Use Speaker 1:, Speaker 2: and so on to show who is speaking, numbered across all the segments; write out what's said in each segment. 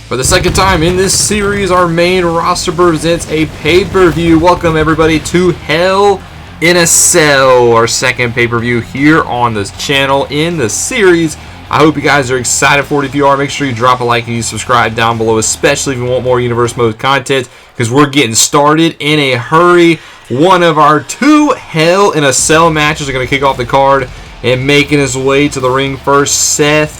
Speaker 1: For the second time in this series, our main roster presents a pay-per-view. Welcome everybody to Hell in a Cell, our second pay-per-view here on this channel in the series. I hope you guys are excited for it. If you are, make sure you drop a like and you subscribe down below, especially if you want more Universe Mode content, because we're getting started in a hurry. One of our two Hell in a Cell matches are going to kick off the card, and making his way to the ring first, Seth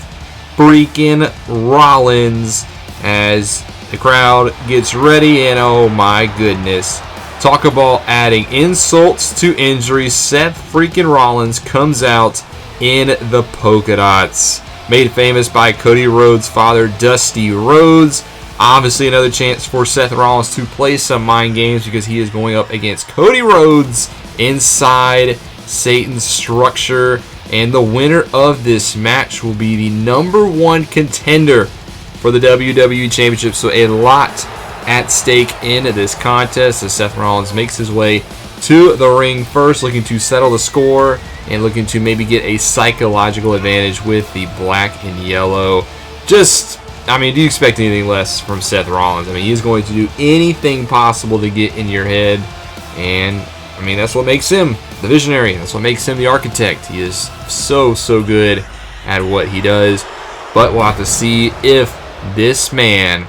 Speaker 1: freaking Rollins, as the crowd gets ready. And oh my goodness, talk about adding insults to injury. Seth freaking Rollins comes out in the polka dots, made famous by Cody Rhodes' father, Dusty Rhodes. Obviously another chance for Seth Rollins to play some mind games, because he is going up against Cody Rhodes inside Satan's structure, and the winner of this match will be the #1 contender for the WWE Championship. So a lot at stake in this contest as Seth Rollins makes his way to the ring first, looking to settle the score and looking to maybe get a psychological advantage with the black and yellow. Just, I mean, do you expect anything less from Seth Rollins? I mean, he's going to do anything possible to get in your head, and I mean, that's what makes him the visionary. That's what makes him the architect. He is so good at what he does. But we'll have to see if this man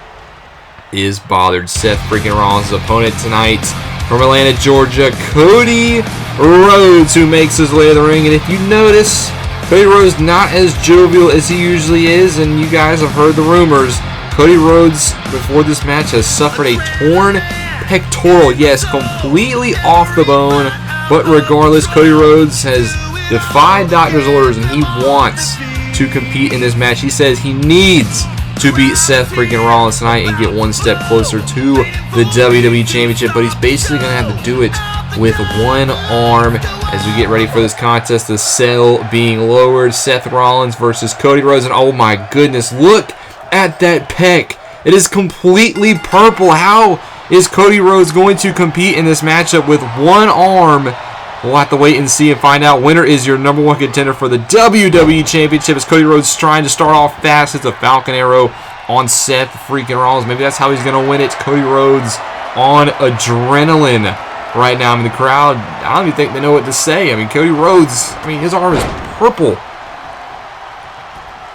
Speaker 1: is bothered. Seth freaking Rollins' opponent tonight from Atlanta, Georgia, Cody Rhodes, who makes his way to the ring. And if you notice, Cody Rhodes not as jovial as he usually is, and you guys have heard the rumors. Cody Rhodes, before this match, has suffered a torn pectoral. Yes, completely off the bone. But regardless, Cody Rhodes has defied doctor's orders, and he wants to compete in this match. He says he needs to beat Seth freaking Rollins tonight and get one step closer to the WWE Championship, but he's basically going to have to do it with one arm as we get ready for this contest. The cell being lowered, Seth Rollins versus Cody Rhodes, and oh my goodness, look at that pec. It is completely purple. How is Cody Rhodes going to compete in this matchup with one arm? We'll have to wait and see and find out. Winner is your #1 contender for the WWE Championship, as Cody Rhodes trying to start off fast. It's a Falcon Arrow on Seth freaking Rollins. Maybe that's how he's going to win it. Cody Rhodes on adrenaline right now. I mean, the crowd, I don't even think they know what to say. I mean, Cody Rhodes, I mean, his arm is purple.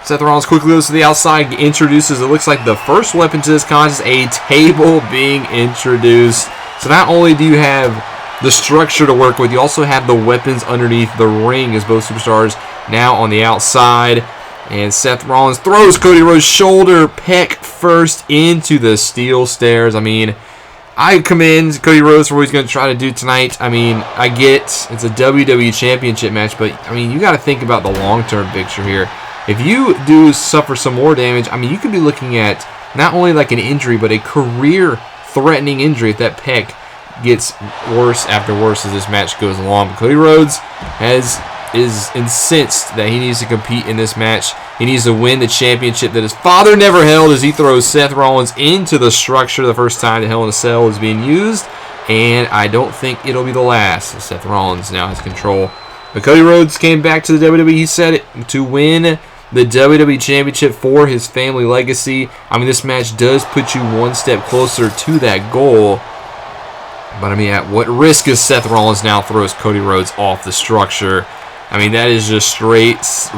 Speaker 1: Seth Rollins quickly goes to the outside, introduces, it looks like the first weapon to this contest, a table being introduced. So not only do you have the structure to work with, you also have the weapons underneath the ring, as both superstars now on the outside. And Seth Rollins throws Cody Rhodes' shoulder pec first into the steel stairs. I mean, I commend Cody Rhodes for what he's going to try to do tonight. I mean, I get it's a WWE Championship match, but I mean, you got to think about the long-term picture here. If you do suffer some more damage, I mean, you could be looking at not only like an injury, but a career-threatening injury if that pec gets worse after worse as this match goes along. But Cody Rhodes is incensed that he needs to compete in this match. He needs to win the championship that his father never held, as he throws Seth Rollins into the structure the first time the Hell in a Cell is being used. And I don't think it'll be the last. Seth Rollins now has control. But Cody Rhodes came back to the WWE, he said it, to win the WWE Championship for his family legacy. I mean, this match does put you one step closer to that goal. But I mean, at what risk is Seth Rollins now throws Cody Rhodes off the structure? I mean, that is just straight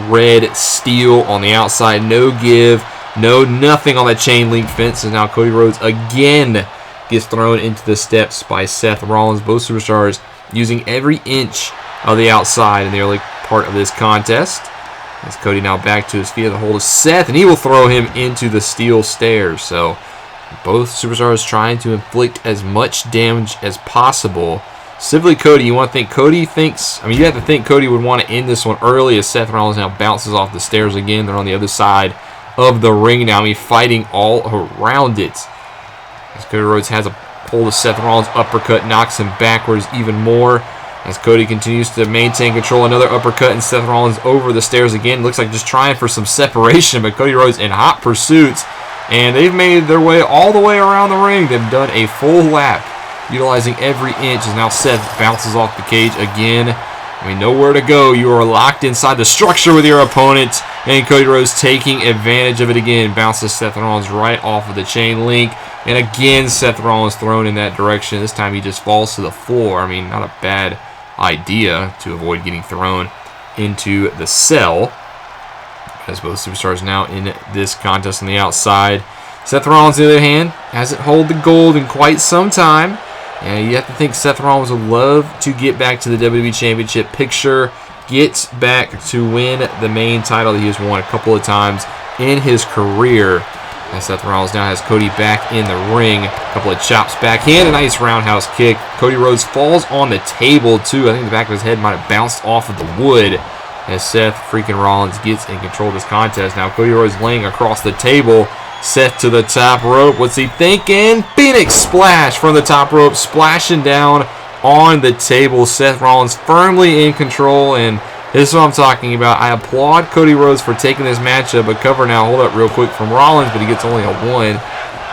Speaker 1: red steel on the outside. No give, nothing on that chain link fence. And now Cody Rhodes again gets thrown into the steps by Seth Rollins. Both superstars using every inch of the outside in the early part of this contest. As Cody now back to his feet at the hold of Seth, and he will throw him into the steel stairs. So both superstars trying to inflict as much damage as possible. Specifically Cody, you want to think Cody thinks, I mean, you have to think Cody would want to end this one early, as Seth Rollins now bounces off the stairs again. They're on the other side of the ring now. I mean, fighting all around it. As Cody Rhodes has a hold of Seth Rollins, uppercut knocks him backwards even more. As Cody continues to maintain control, another uppercut, and Seth Rollins over the stairs again. Looks like just trying for some separation, but Cody Rhodes in hot pursuit. And they've made their way all the way around the ring. They've done a full lap, utilizing every inch, as now Seth bounces off the cage again. I mean, nowhere to go. You are locked inside the structure with your opponent. And Cody Rhodes taking advantage of it again. Bounces Seth Rollins right off of the chain link. And again, Seth Rollins thrown in that direction. This time he just falls to the floor. I mean, not a bad idea to avoid getting thrown into the cell. As both superstars now in this contest on the outside. Seth Rollins, on the other hand, hasn't held the gold in quite some time. And you have to think Seth Rollins would love to get back to the WWE Championship picture. Gets back to win the main title that he has won a couple of times in his career. And Seth Rollins now has Cody back in the ring. A couple of chops backhand, a nice roundhouse kick. Cody Rhodes falls on the table too. I think the back of his head might have bounced off of the wood as Seth freaking Rollins gets in control of this contest. Now Cody Rhodes laying across the table. Seth to the top rope. What's he thinking? Phoenix splash from the top rope, splashing down on the table. Seth Rollins firmly in control, and this is what I'm talking about. I applaud Cody Rhodes for taking this matchup. A cover now, hold up real quick from Rollins, but he gets only a 1.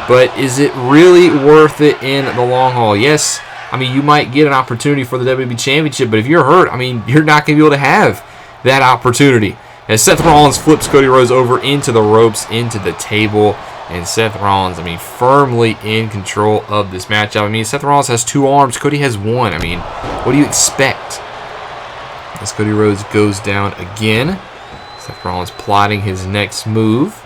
Speaker 1: But is it really worth it in the long haul? Yes, I mean, you might get an opportunity for the WWE Championship, but if you're hurt, I mean, you're not going to be able to have that opportunity. As Seth Rollins flips Cody Rhodes over into the ropes, into the table. And Seth Rollins, I mean, firmly in control of this matchup. I mean, Seth Rollins has 2 arms. Cody has 1. I mean, what do you expect? As Cody Rhodes goes down again. Seth Rollins plotting his next move.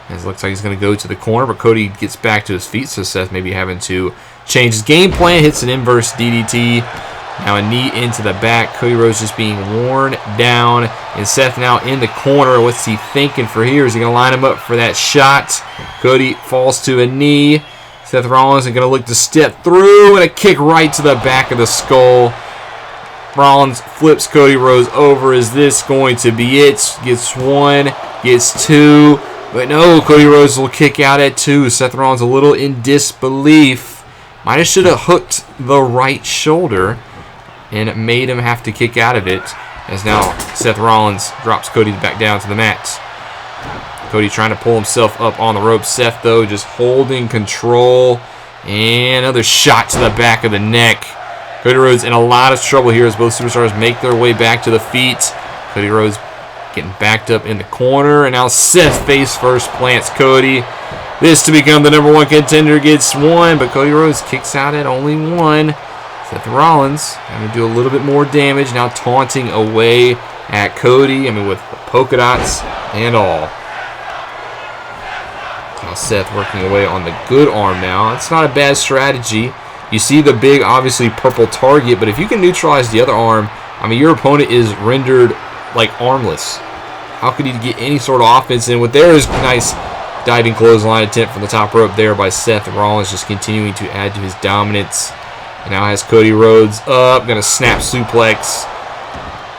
Speaker 1: As it looks like he's going to go to the corner, but Cody gets back to his feet. So Seth maybe having to change his game plan. Hits an inverse DDT. Now a knee into the back. Cody Rhodes just being worn down. And Seth now in the corner. What's he thinking for here? Is he going to line him up for that shot? Cody falls to a knee. Seth Rollins is going to look to step through. And a kick right to the back of the skull. Rollins flips Cody Rhodes over. Is this going to be it? Gets 1. Gets 2. But no, Cody Rhodes will kick out at 2. Seth Rollins a little in disbelief. Might have should have hooked the right shoulder and made him have to kick out of it, as now Seth Rollins drops Cody back down to the mat. Cody trying to pull himself up on the rope. Seth, though, just holding control. And another shot to the back of the neck. Cody Rhodes in a lot of trouble here as both superstars make their way back to the feet. Cody Rhodes getting backed up in the corner. And now Seth face first plants Cody. This to become the #1 contender gets 1, but Cody Rhodes kicks out at only 1. Seth Rollins having to do a little bit more damage, now taunting away at Cody. I mean, with polka dots and all. Now Seth working away on the good arm now. It's not a bad strategy. You see the big, obviously, purple target, but if you can neutralize the other arm, I mean, your opponent is rendered, like, armless. How could he get any sort of offense in? With there is nice diving clothesline attempt from the top rope there by Seth Rollins, just continuing to add to his dominance. And now has Cody Rhodes up, going to snap suplex.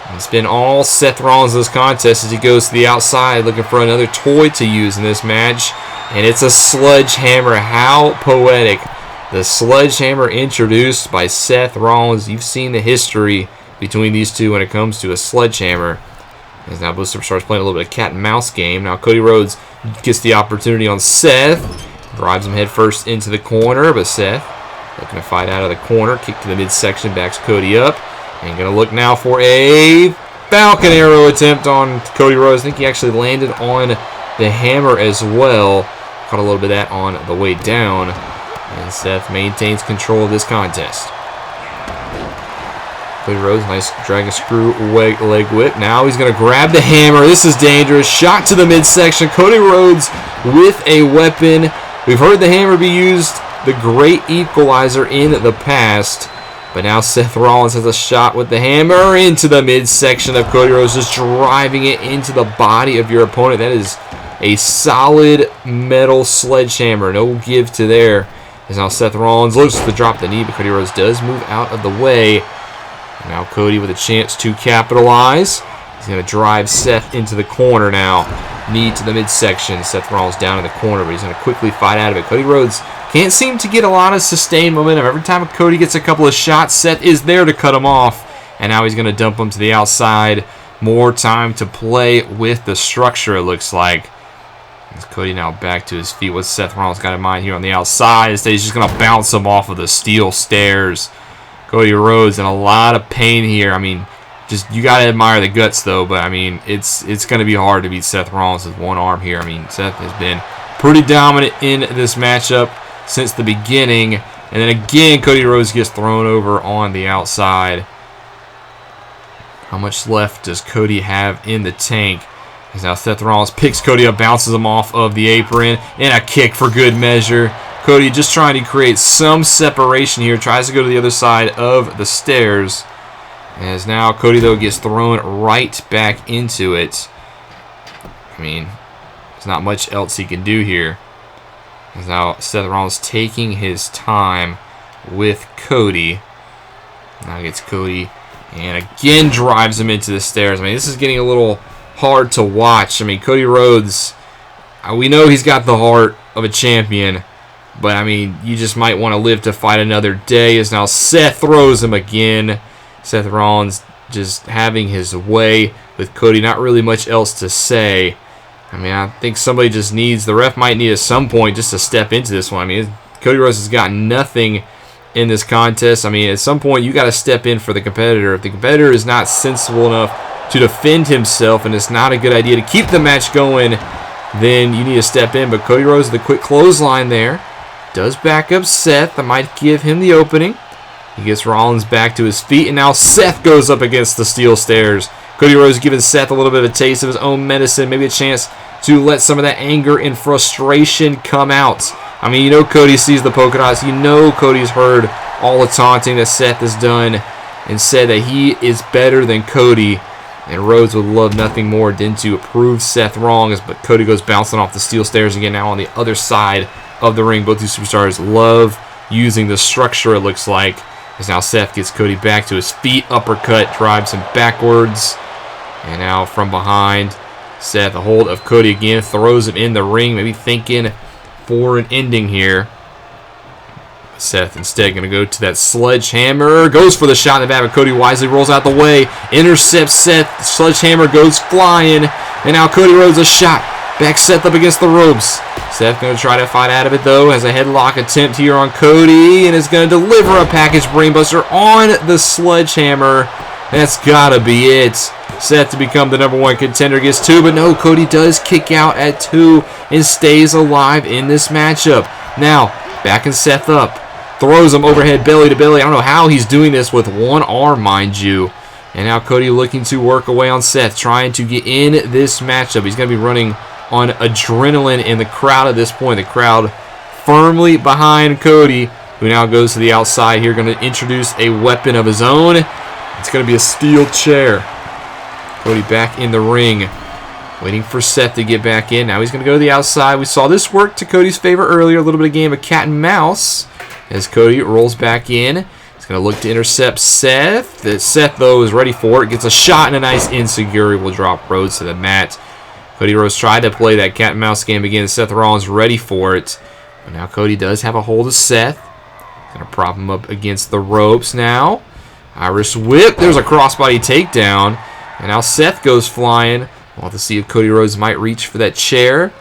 Speaker 1: And it's been all Seth Rollins this contest as he goes to the outside looking for another toy to use in this match. And it's a sledgehammer. How poetic. The sledgehammer introduced by Seth Rollins. You've seen the history between these two when it comes to a sledgehammer. As now both superstars playing a little bit of cat and mouse game. Now Cody Rhodes gets the opportunity on Seth. Drives him head first into the corner, but Seth looking to fight out of the corner. Kick to the midsection, backs Cody up. And going to look now for a Falcon Arrow attempt on Cody Rhodes. I think he actually landed on the hammer as well. Caught a little bit of that on the way down. And Seth maintains control of this contest. Cody Rhodes, nice dragon screw leg whip. Now he's going to grab the hammer. This is dangerous. Shot to the midsection. Cody Rhodes with a weapon. We've heard the hammer be used, the great equalizer, in the past. But now Seth Rollins has a shot with the hammer into the midsection of Cody Rhodes, just driving it into the body of your opponent. That is a solid metal sledgehammer. No give to there. As now Seth Rollins looks to drop the knee, but Cody Rhodes does move out of the way. And now Cody with a chance to capitalize. He's going to drive Seth into the corner now. Knee to the midsection. Seth Rollins down in the corner, but he's going to quickly fight out of it. Cody Rhodes can't seem to get a lot of sustained momentum. Every time Cody gets a couple of shots, Seth is there to cut him off. And now he's going to dump him to the outside. More time to play with the structure, it looks like. As Cody now back to his feet. What's Seth Rollins got in mind here on the outside? He's just going to bounce him off of the steel stairs. Cody Rhodes in a lot of pain here. I mean, Just, you got to admire the guts, though. But, I mean, it's going to be hard to beat Seth Rollins with one arm here. I mean, Seth has been pretty dominant in this matchup since the beginning. And then, again, Cody Rhodes gets thrown over on the outside. How much left does Cody have in the tank? As now Seth Rollins picks Cody up, bounces him off of the apron, and a kick for good measure. Cody just trying to create some separation here. Tries to go to the other side of the stairs. As now Cody, though, gets thrown right back into it. I mean, there's not much else he can do here. As now Seth Rollins taking his time with Cody. Now gets Cody and again drives him into the stairs. I mean, this is getting a little hard to watch. I mean, Cody Rhodes, we know he's got the heart of a champion. But, I mean, you just might want to live to fight another day. As now Seth throws him again. Seth Rollins just having his way with Cody. Not really much else to say. I mean, I think somebody just needs, the ref might need at some point just to step into this one. I mean, Cody Rhodes has got nothing in this contest. I mean, at some point, you got to step in for the competitor. If the competitor is not sensible enough to defend himself and it's not a good idea to keep the match going, then you need to step in. But Cody Rhodes, the quick clothesline there. Does back up Seth. I might give him the opening. He gets Rollins back to his feet, and now Seth goes up against the steel stairs. Cody Rhodes giving Seth a little bit of a taste of his own medicine, maybe a chance to let some of that anger and frustration come out. I mean, you know Cody sees the polka dots. You know Cody's heard all the taunting that Seth has done and said that he is better than Cody. And Rhodes would love nothing more than to prove Seth wrong, but Cody goes bouncing off the steel stairs again now on the other side of the ring. Both these superstars love using the structure, it looks like. As now Seth gets Cody back to his feet, uppercut, drives him backwards. And now from behind, Seth a hold of Cody again, throws him in the ring, maybe thinking for an ending here. Seth instead going to go to that sledgehammer, goes for the shot in the back, but Cody wisely rolls out the way, intercepts Seth, sledgehammer goes flying, and now Cody Rhodes a shot. Back Seth up against the ropes. Seth going to try to fight out of it, though, as a headlock attempt here on Cody, and is going to deliver a package brainbuster on the sledgehammer. That's got to be it. Seth to become the #1 contender gets 2, but no, Cody does kick out at 2 and stays alive in this matchup. Now, backing Seth up. Throws him overhead belly to belly. I don't know how he's doing this with one arm, mind you. And now Cody looking to work away on Seth, trying to get in this matchup. He's going to be running on adrenaline in the crowd at this point. The crowd firmly behind Cody, who now goes to the outside here, going to introduce a weapon of his own. It's going to be a steel chair. Cody back in the ring, waiting for Seth to get back in. Now he's going to go to the outside. We saw this work to Cody's favor earlier, a little bit of game of cat and mouse, as Cody rolls back in. He's going to look to intercept Seth. Seth, though, is ready for it. Gets a shot and a nice insecurity will drop Rhodes to the mat. Cody Rhodes tried to play that cat and mouse game again. Seth Rollins ready for it. But now Cody does have a hold of Seth. Going to prop him up against the ropes now. Irish whip. There's a crossbody takedown. And now Seth goes flying. We'll have to see if Cody Rhodes might reach for that chair.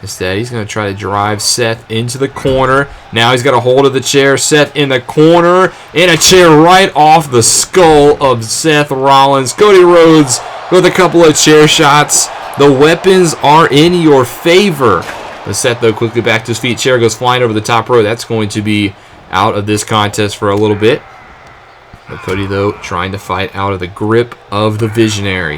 Speaker 1: Instead, he's going to try to drive Seth into the corner. Now he's got a hold of the chair. Seth in the corner. And a chair right off the skull of Seth Rollins. Cody Rhodes with a couple of chair shots. The weapons are in your favor. But Seth, though, quickly back to his feet. Chair goes flying over the top row. That's going to be out of this contest for a little bit. But Cody, though, trying to fight out of the grip of the Visionary.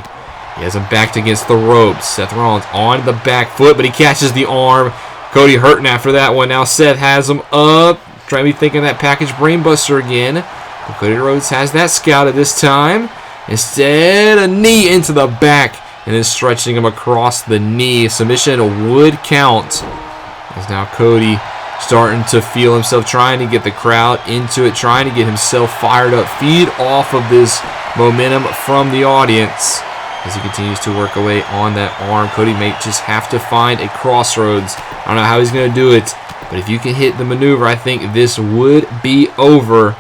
Speaker 1: He has him backed against the ropes. Seth Rollins on the back foot, but he catches the arm. Cody hurting after that one. Now Seth has him up. Trying to be thinking that package brainbuster again. But Cody Rhodes has that scouted this time. Instead, a knee into the back. And then stretching him across the knee. Submission would count. As now Cody starting to feel himself, trying to get the crowd into it, trying to get himself fired up, feed off of this momentum from the audience. As he continues to work away on that arm, Cody may just have to find a crossroads. I don't know how he's going to do it, but if you can hit the maneuver, I think this would be over.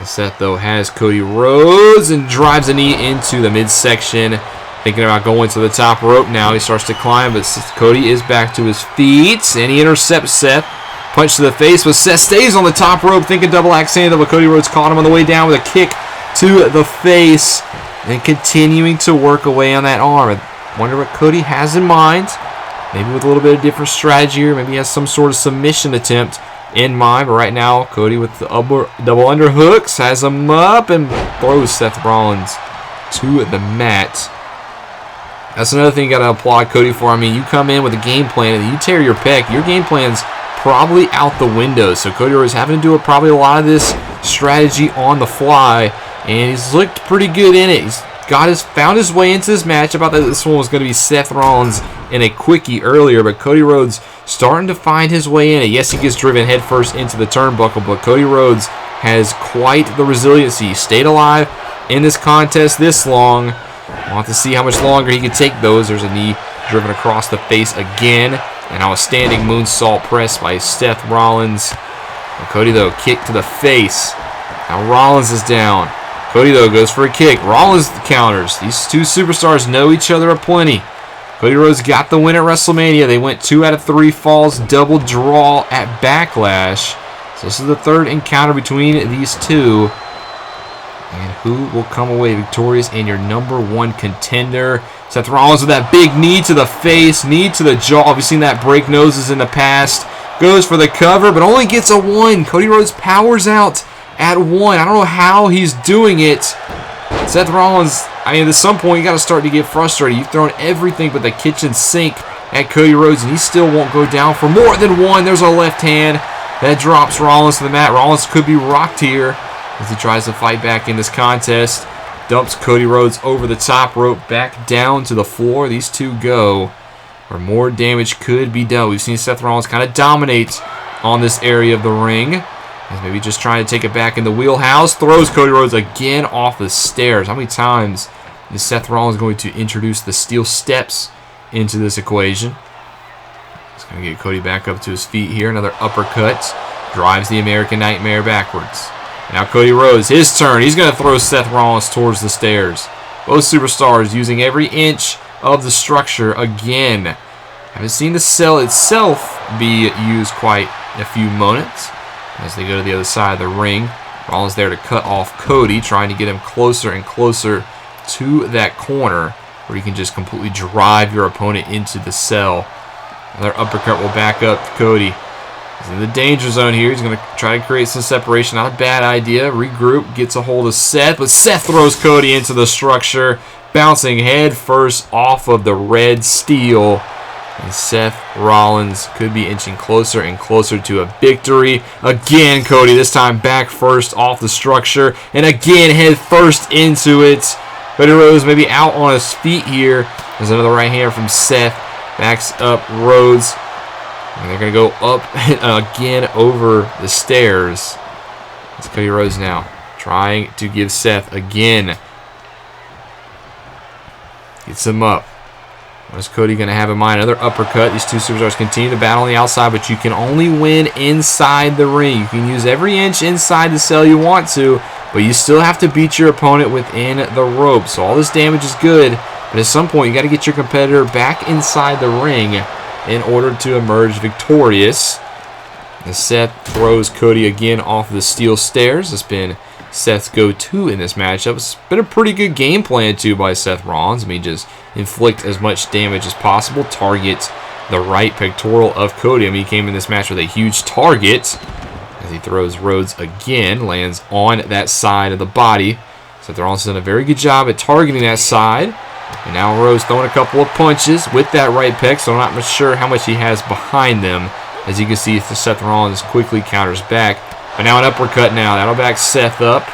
Speaker 1: Seth, though, has Cody Rhodes and drives a knee into the midsection. Thinking about going to the top rope now. He starts to climb, but Cody is back to his feet, and he intercepts Seth. Punch to the face, but Seth stays on the top rope, thinking double axe handle, but Cody Rhodes caught him on the way down with a kick to the face and continuing to work away on that arm. I wonder what Cody has in mind. Maybe with a little bit of different strategy here. Maybe he has some sort of submission attempt in mind. But right now, Cody with the double underhooks has him up and throws Seth Rollins to the mat. That's another thing you got to applaud Cody for. I mean, you come in with a game plan and you tear your pec. Your game plan's probably out the window. So Cody Rhodes having to do probably a lot of this strategy on the fly. And he's looked pretty good in it. He's found his way into this match. I thought that this one was going to be Seth Rollins in a quickie earlier, but Cody Rhodes starting to find his way in it. Yes, he gets driven headfirst into the turnbuckle, but Cody Rhodes has quite the resiliency. He stayed alive in this contest this long. Want to see how much longer he can take those. There's a knee driven across the face again, and now a standing moonsault press by Seth Rollins. And Cody, though, kick to the face. Now Rollins is down. Cody, though, goes for a kick. Rollins counters. These two superstars know each other aplenty. Cody Rhodes got the win at WrestleMania. They went 2 out of 3 falls, double draw at Backlash. So this is the third encounter between these two. And who will come away victorious and your #1 contender? Seth Rollins with that big knee to the face, knee to the jaw. We've seen that break noses in the past. Goes for the cover, but only gets a 1. Cody Rhodes powers out at 1. I don't know how he's doing it. Seth Rollins, I mean, at some point, you got to start to get frustrated. You've thrown everything but the kitchen sink at Cody Rhodes, and he still won't go down for more than 1. There's a left hand that drops Rollins to the mat. Rollins could be rocked here as he tries to fight back in this contest. Dumps Cody Rhodes over the top rope, back down to the floor. These two go where more damage could be done. We've seen Seth Rollins kind of dominate on this area of the ring. He's maybe just trying to take it back in the wheelhouse. Throws Cody Rhodes again off the stairs. How many times is Seth Rollins going to introduce the steel steps into this equation? He's going to get Cody back up to his feet here. Another uppercut. Drives the American Nightmare backwards. Now Cody Rhodes, his turn. He's going to throw Seth Rollins towards the stairs. Both superstars using every inch of the structure again. Haven't seen the cell itself be used quite a few moments. As they go to the other side of the ring, Rollins there to cut off Cody, trying to get him closer and closer to that corner where you can just completely drive your opponent into the cell. Another uppercut will back up Cody. He's in the danger zone here. He's going to try to create some separation. Not a bad idea. Regroup, gets a hold of Seth, but Seth throws Cody into the structure, bouncing head first off of the red steel. And Seth Rollins could be inching closer and closer to a victory. Again, Cody, this time back first off the structure. And again, head first into it. Cody Rhodes maybe out on his feet here. There's another right hand from Seth. Backs up Rhodes. And they're going to go up again over the stairs. It's Cody Rhodes now, trying to give Seth again. Gets him up. What's Cody going to have in mind? Another uppercut. These two superstars continue to battle on the outside, but you can only win inside the ring. You can use every inch inside the cell you want to, but you still have to beat your opponent within the rope. So all this damage is good, but at some point you got to get your competitor back inside the ring in order to emerge victorious. As Seth throws Cody again off the steel stairs. It's been Seth's go-to in this matchup. It's been a pretty good game plan, too, by Seth Rollins. I mean, just inflict as much damage as possible. Target the right pectoral of Cody. I mean, he came in this match with a huge target. As he throws Rhodes again. Lands on that side of the body. Seth Rollins has done a very good job at targeting that side. And now Rhodes throwing a couple of punches with that right pec. So I'm not sure how much he has behind them. As you can see, Seth Rollins quickly counters back. But now an uppercut now. That'll back Seth up.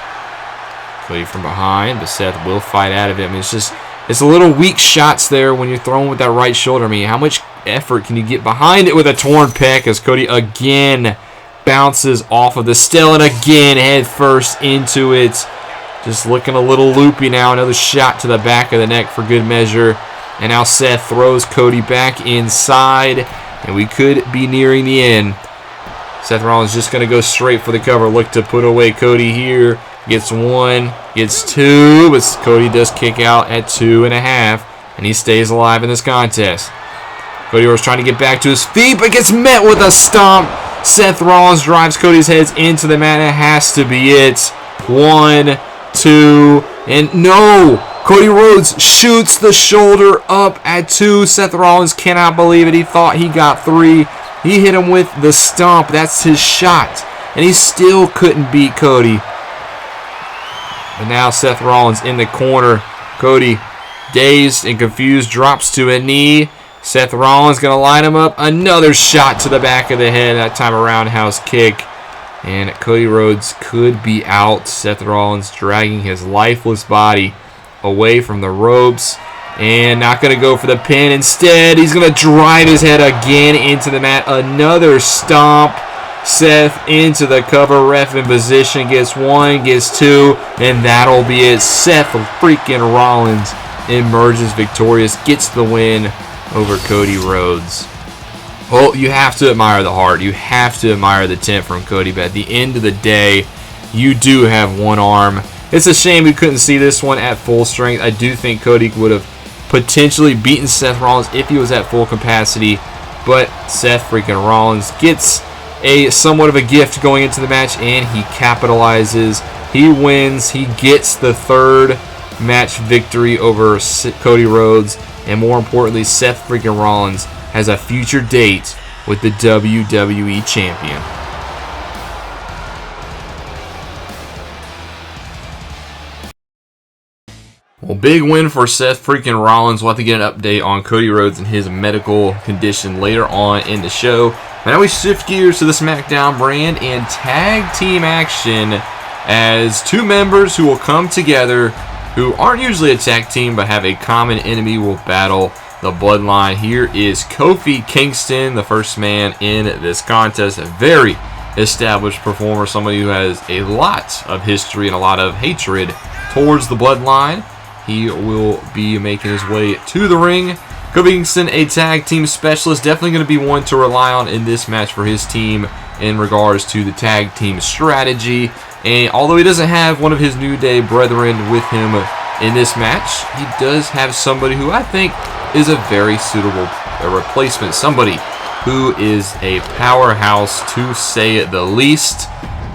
Speaker 1: Cody from behind, but Seth will fight out of it. I mean, it's a little weak shots there when you're throwing with that right shoulder. I mean, how much effort can you get behind it with a torn pec as Cody again bounces off of the still and again head first into it. Just looking a little loopy now. Another shot to the back of the neck for good measure. And now Seth throws Cody back inside. And we could be nearing the end. Seth Rollins just going to go straight for the cover. Look to put away Cody here. Gets 1, gets 2, but Cody does kick out at 2.5, and he stays alive in this contest. Cody was trying to get back to his feet, but gets met with a stomp. Seth Rollins drives Cody's head into the mat. It has to be it. 1, 2, and no! Cody Rhodes shoots the shoulder up at 2. Seth Rollins cannot believe it. He thought he got 3. He hit him with the stomp. That's his shot. And he still couldn't beat Cody. But now Seth Rollins in the corner. Cody, dazed and confused, drops to a knee. Seth Rollins going to line him up. Another shot to the back of the head. That time a roundhouse kick. And Cody Rhodes could be out. Seth Rollins dragging his lifeless body away from the ropes. And not going to go for the pin. Instead, he's going to drive his head again into the mat. Another stomp. Seth into the cover. Ref in position. Gets 1, gets 2. And that'll be it. Seth freaking Rollins emerges victorious. Gets the win over Cody Rhodes. Well, you have to admire the heart. You have to admire the tent from Cody. But at the end of the day, you do have one arm. It's a shame we couldn't see this one at full strength. I do think Cody would have potentially beaten Seth Rollins if he was at full capacity. But Seth freaking Rollins gets a somewhat of a gift going into the match, and he capitalizes. He wins. He gets the 3rd match victory over Cody Rhodes. And more importantly, Seth freaking Rollins has a future date with the WWE Champion. Well, big win for Seth freaking Rollins. We'll have to get an update on Cody Rhodes and his medical condition later on in the show. But now we shift gears to the SmackDown brand and tag team action as 2 members who will come together who aren't usually a tag team but have a common enemy will battle the Bloodline. Here is Kofi Kingston, the first man in this contest. A very established performer, somebody who has a lot of history and a lot of hatred towards the Bloodline. He will be making his way to the ring. Kofi Kingston, a tag team specialist, definitely going to be one to rely on in this match for his team in regards to the tag team strategy. And although he doesn't have one of his New Day brethren with him in this match, he does have somebody who I think is a very suitable replacement. Somebody who is a powerhouse, to say the least.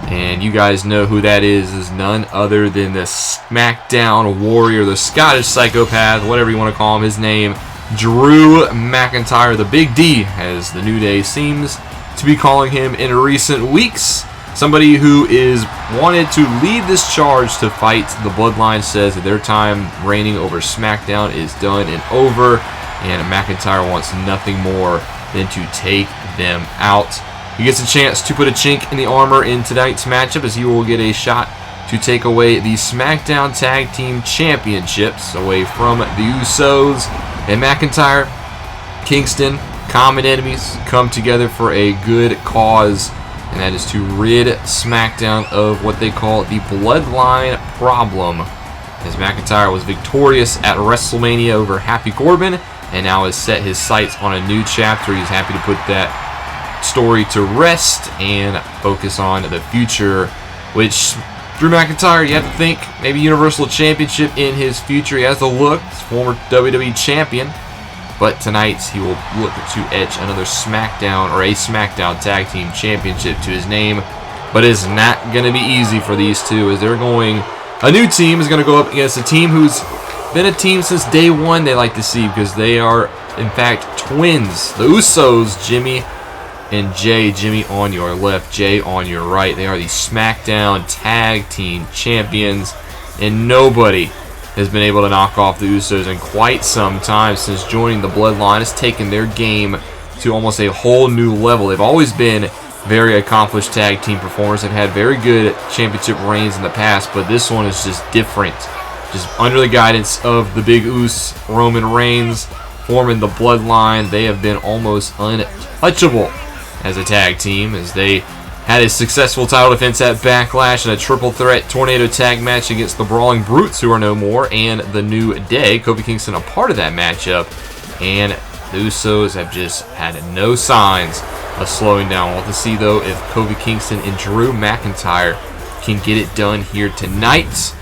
Speaker 1: And you guys know who that is none other than the SmackDown Warrior, the Scottish Psychopath, whatever you want to call him. His name, Drew McIntyre, the Big D, as the New Day seems to be calling him in recent weeks. Somebody who is wanted to lead this charge to fight the Bloodline, says that their time reigning over SmackDown is done and over, and McIntyre wants nothing more than to take them out. He gets a chance to put a chink in the armor in tonight's matchup, as he will get a shot to take away the SmackDown Tag Team Championships away from the Usos. And McIntyre, Kingston, common enemies, come together for a good cause, and that is to rid SmackDown of what they call the Bloodline problem. As McIntyre was victorious at WrestleMania over Happy Corbin, and now has set his sights on a new chapter. He's happy to put that story to rest and focus on the future, which Drew McIntyre, you have to think, maybe Universal Championship in his future. He has the look, he's former WWE Champion, but tonight he will look to etch another SmackDown or a SmackDown Tag Team Championship to his name, but it's not going to be easy for these two, as they're going, a new team is going to go up against a team who's been a team since day one, they like to see, because they are, in fact, twins. The Usos, Jimmy and Jay. Jimmy on your left, Jay on your right. They are the SmackDown Tag Team Champions, and nobody has been able to knock off the Usos in quite some time. Since joining the Bloodline, has taken their game to almost a whole new level. They've always been very accomplished tag team performers. They've had very good championship reigns in the past, but this one is just different. Just under the guidance of the Big Us, Roman Reigns, forming the Bloodline, they have been almost untouchable as a tag team, as they had a successful title defense at Backlash and a triple threat tornado tag match against the Brawling Brutes, who are no more, and the New Day. Kofi Kingston a part of that matchup, and the Usos have just had no signs of slowing down. We'll have to see, though, if Kofi Kingston and Drew McIntyre can get it done here tonight.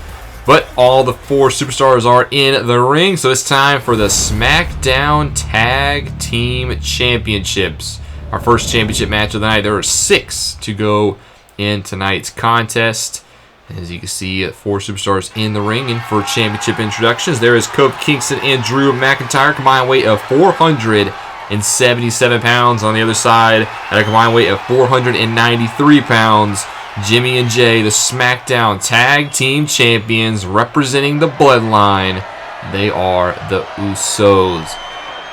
Speaker 1: But all the four superstars are in the ring, so it's time for the SmackDown Tag Team Championships. Our first championship match of the night. There are 6 to go in tonight's contest. As you can see, 4 superstars in the ring and for championship introductions. There is Kofi Kingston and Drew McIntyre, combined weight of 477 pounds. On the other side, at a combined weight of 493 pounds, Jimmy and Jay, the SmackDown Tag Team Champions, representing the Bloodline. They are the Usos.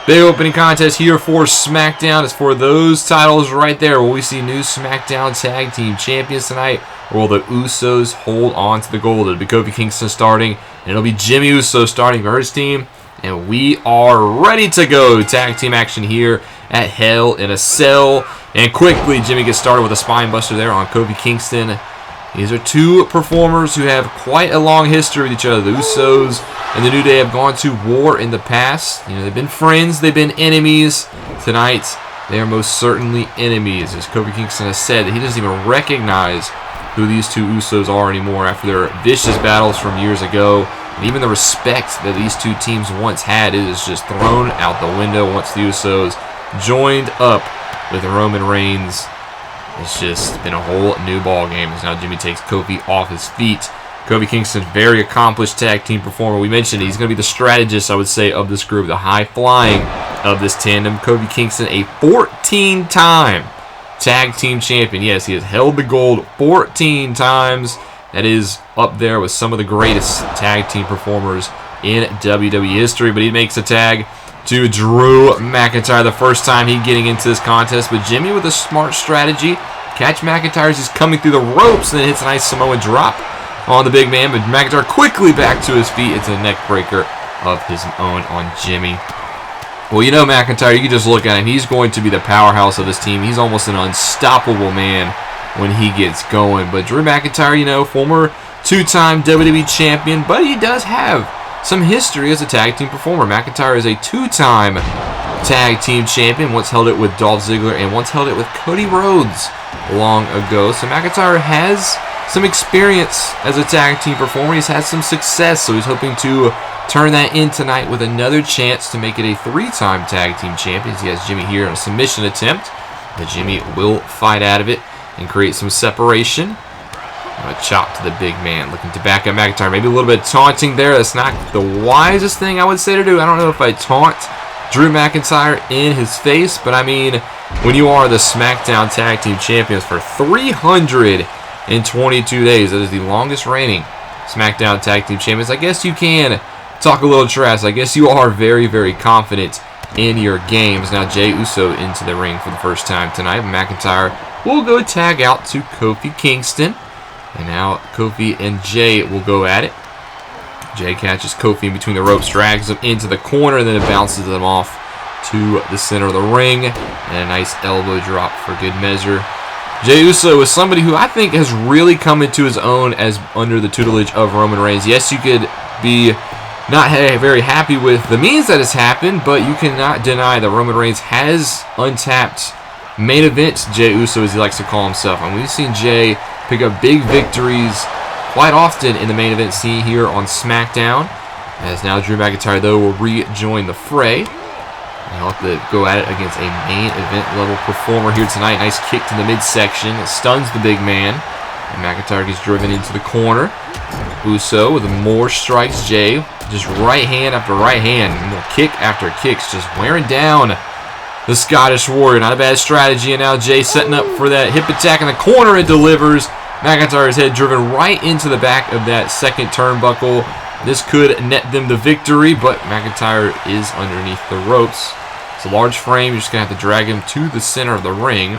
Speaker 1: Big opening contest here for SmackDown. It's for those titles right there. Will we see new SmackDown Tag Team Champions tonight? Or will the Usos hold on to the gold? It'll be Kofi Kingston starting, and it'll be Jimmy Uso starting for his team. And we are ready to go. Tag team action here at Hell in a Cell. And quickly, Jimmy gets started with a spine buster there on Kofi Kingston. These are 2 performers who have quite a long history with each other. The Usos and the New Day have gone to war in the past. You know, they've been friends, they've been enemies. Tonight, they are most certainly enemies. As Kofi Kingston has said, that he doesn't even recognize who these 2 Usos are anymore after their vicious battles from years ago. And even the respect that these 2 teams once had is just thrown out the window once the Usos joined up with Roman Reigns. It's just been a whole new ball game as now Jimmy takes Kofi off his feet. Kofi Kingston, very accomplished tag team performer. We mentioned he's going to be the strategist, I would say, of this group, the high flying of this tandem. Kofi Kingston, a 14-time tag team champion. Yes, he has held the gold 14 times. That is up there with some of the greatest tag team performers in WWE history. But he makes a tag to Drew McIntyre, the first time he getting into this contest. But Jimmy with a smart strategy. Catch McIntyre as he's coming through the ropes, and then hits a nice Samoan drop on the big man. But McIntyre quickly back to his feet. It's a neck breaker of his own on Jimmy. Well, you know McIntyre, you can just look at him. He's going to be the powerhouse of this team. He's almost an unstoppable man when he gets going. But Drew McIntyre, you know, former 2-time WWE champion, but he does have some history as a tag team performer. McIntyre is a 2-time tag team champion. Once held it with Dolph Ziggler and once held it with Cody Rhodes long ago. So McIntyre has some experience as a tag team performer. He's had some success, so he's hoping to turn that in tonight with another chance to make it a 3-time tag team champion. He has Jimmy here in a submission attempt, but Jimmy will fight out of it and create some separation. A chop to the big man, looking to back up McIntyre. Maybe a little bit of taunting there. That's not the wisest thing I would say to do. I don't know if I taunt Drew McIntyre in his face, but I mean, when you are the SmackDown Tag Team Champions for 322 days, that is the longest reigning SmackDown Tag Team Champions, I guess you can talk a little trash. I guess you are very, very confident in your games. Now Jey Uso into the ring for the first time tonight. McIntyre will go tag out to Kofi Kingston. And now Kofi and Jay will go at it. Jay catches Kofi in between the ropes, drags him into the corner, and then it bounces them off to the center of the ring. And a nice elbow drop for good measure. Jey Uso is somebody who I think has really come into his own as under the tutelage of Roman Reigns. Yes, you could be not very happy with the means that has happened, but you cannot deny that Roman Reigns has untapped main event Jey Uso, as he likes to call himself. And we've seen Jey pick up big victories quite often in the main event scene here on SmackDown. As now Drew McIntyre, though, will rejoin the fray. And he'll have to go at it against a main event level performer here tonight. Nice kick to the midsection. It stuns the big man. And McIntyre gets driven into the corner. Uso with more strikes. Jey just right hand after right hand. More kick after kicks. Just wearing down the Scottish Warrior. Not a bad strategy. And now Jey setting up for that hip attack in the corner and delivers. McIntyre's head driven right into the back of that second turnbuckle. This could net them the victory, but McIntyre is underneath the ropes. It's a large frame. You're just going to have to drag him to the center of the ring.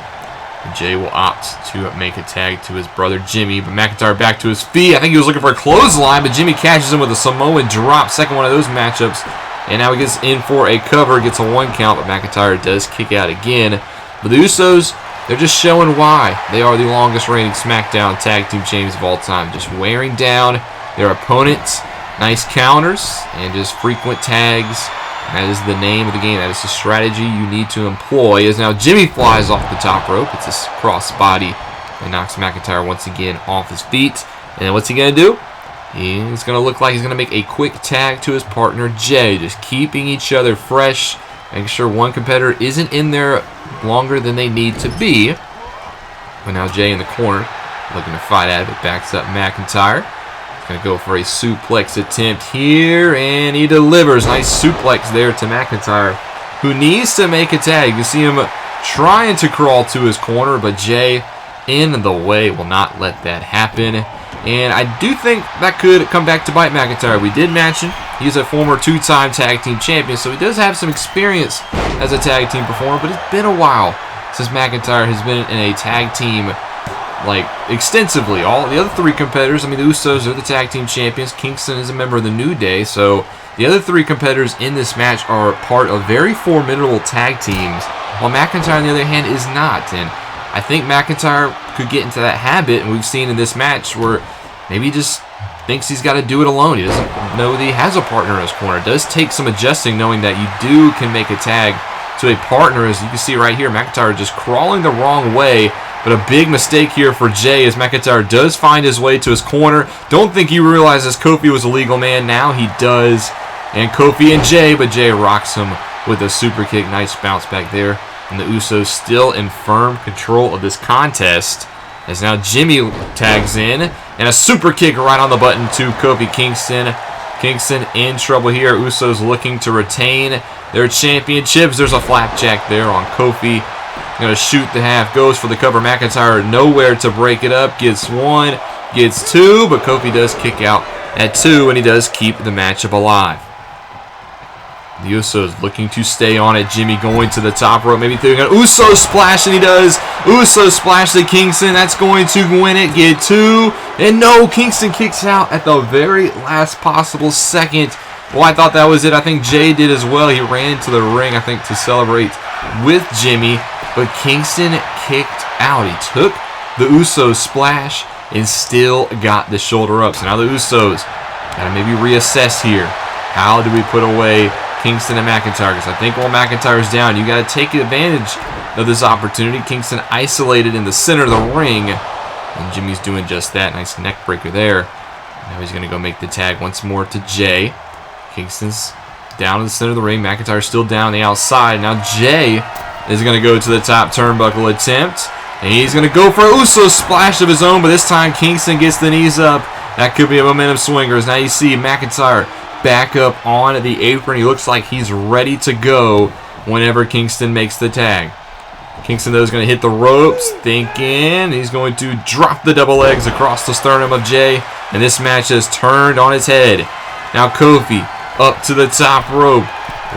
Speaker 1: And Jey will opt to make a tag to his brother Jimmy. But McIntyre back to his feet. I think he was looking for a clothesline, but Jimmy catches him with a Samoan drop. Second one of those matchups. And now he gets in for a cover. Gets a 1 count, but McIntyre does kick out again. But the Usos, they're just showing why they are the longest reigning SmackDown Tag Team Champions of all time. Just wearing down their opponents. Nice counters and just frequent tags. That is the name of the game. That is the strategy you need to employ. As now Jimmy flies off the top rope. It's a cross body and knocks McIntyre once again off his feet. And what's he going to do? He's going to look like he's going to make a quick tag to his partner Jey. Just keeping each other fresh. Making sure one competitor isn't in there longer than they need to be. But now Jey in the corner. looking to fight out of it. Backs up McIntyre. He's going to go for a suplex attempt here, and he delivers. Nice suplex there to McIntyre, who needs to make a tag. You can see him trying to crawl to his corner, but Jay in the way will not let that happen. And I do think that could come back to bite McIntyre. We did mention he's a former 2-time tag team champion, so he does have some experience as a tag team performer, but it's been a while since McIntyre has been in a tag team, like, extensively. All the other 3 competitors, I mean, the Usos are the tag team champions. Kingston is a member of the New Day, so the other 3 competitors in this match are part of very formidable tag teams, while McIntyre, on the other hand, is not. And I think McIntyre could get into that habit, and we've seen in this match where maybe he just thinks he's got to do it alone. He doesn't know that he has a partner in his corner. It does take some adjusting, knowing that you can make a tag to a partner. As you can see right here, McIntyre just crawling the wrong way, but a big mistake here for Jay as McIntyre does find his way to his corner. Don't think he realizes Kofi was a legal man. Now he does. And Kofi and Jay, but Jay rocks him with a super kick. Nice bounce back there. And the Usos still in firm control of this contest, as now Jimmy tags in, and a super kick right on the button to Kofi Kingston. Kingston in trouble here. Usos looking to retain their championships. There's a flapjack there on Kofi. Going to shoot the half. Goes for the cover. McIntyre nowhere to break it up. Gets 1, gets 2, but Kofi does kick out at 2, and he does keep the matchup alive. The Usos looking to stay on it. Jimmy going to the top rope. Maybe throwing an Uso splash, and he does. Uso splash to Kingston. That's going to win it. Get 2. And no, Kingston kicks out at the very last possible second. Well, I thought that was it. I think Jay did as well. He ran into the ring, I think, to celebrate with Jimmy. But Kingston kicked out. He took the Uso splash and still got the shoulder up. So now the Usos got to maybe reassess here. How do we put away Kingston and McIntyre? Because I think while McIntyre's down, you got to take advantage of this opportunity. Kingston isolated in the center of the ring, and Jimmy's doing just that. Nice neck breaker there. Now he's going to go make the tag once more to Jay. Kingston's down in the center of the ring. McIntyre's still down on the outside. Now Jay is going to go to the top turnbuckle attempt, and he's going to go for a Uso splash of his own, but this time Kingston gets the knees up. That could be a momentum swinger. As now you see McIntyre back up on the apron. He looks like he's ready to go whenever Kingston makes the tag. Kingston, though, is going to hit the ropes, thinking he's going to drop the double legs across the sternum of Jay, and this match has turned on its head. Now Kofi up to the top rope.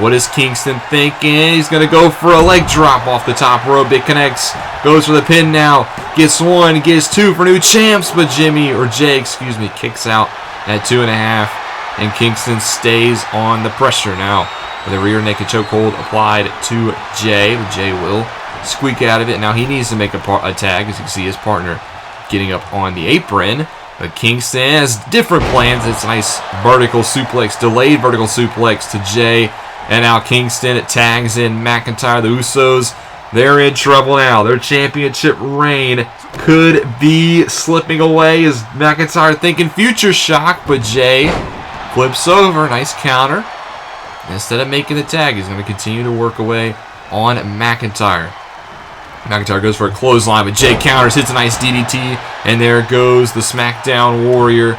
Speaker 1: What is Kingston thinking? He's going to go for a leg drop off the top rope. It connects. Goes for the pin now. Gets 1, gets 2 for new champs, but Jay, kicks out at 2.5. And Kingston stays on the pressure now with a rear naked chokehold applied to Jay. But Jay will squeak out of it. Now he needs to make a tag, as you can see his partner getting up on the apron. But Kingston has different plans. It's a nice vertical suplex, delayed vertical suplex to Jay. And now Kingston tags in McIntyre. The Usos, they're in trouble now. Their championship reign could be slipping away as McIntyre thinking future shock, but Jay flips over. Nice counter. Instead of making the tag, he's going to continue to work away on McIntyre. McIntyre goes for a clothesline, but Jay counters, hits a nice DDT, and there goes the SmackDown Warrior.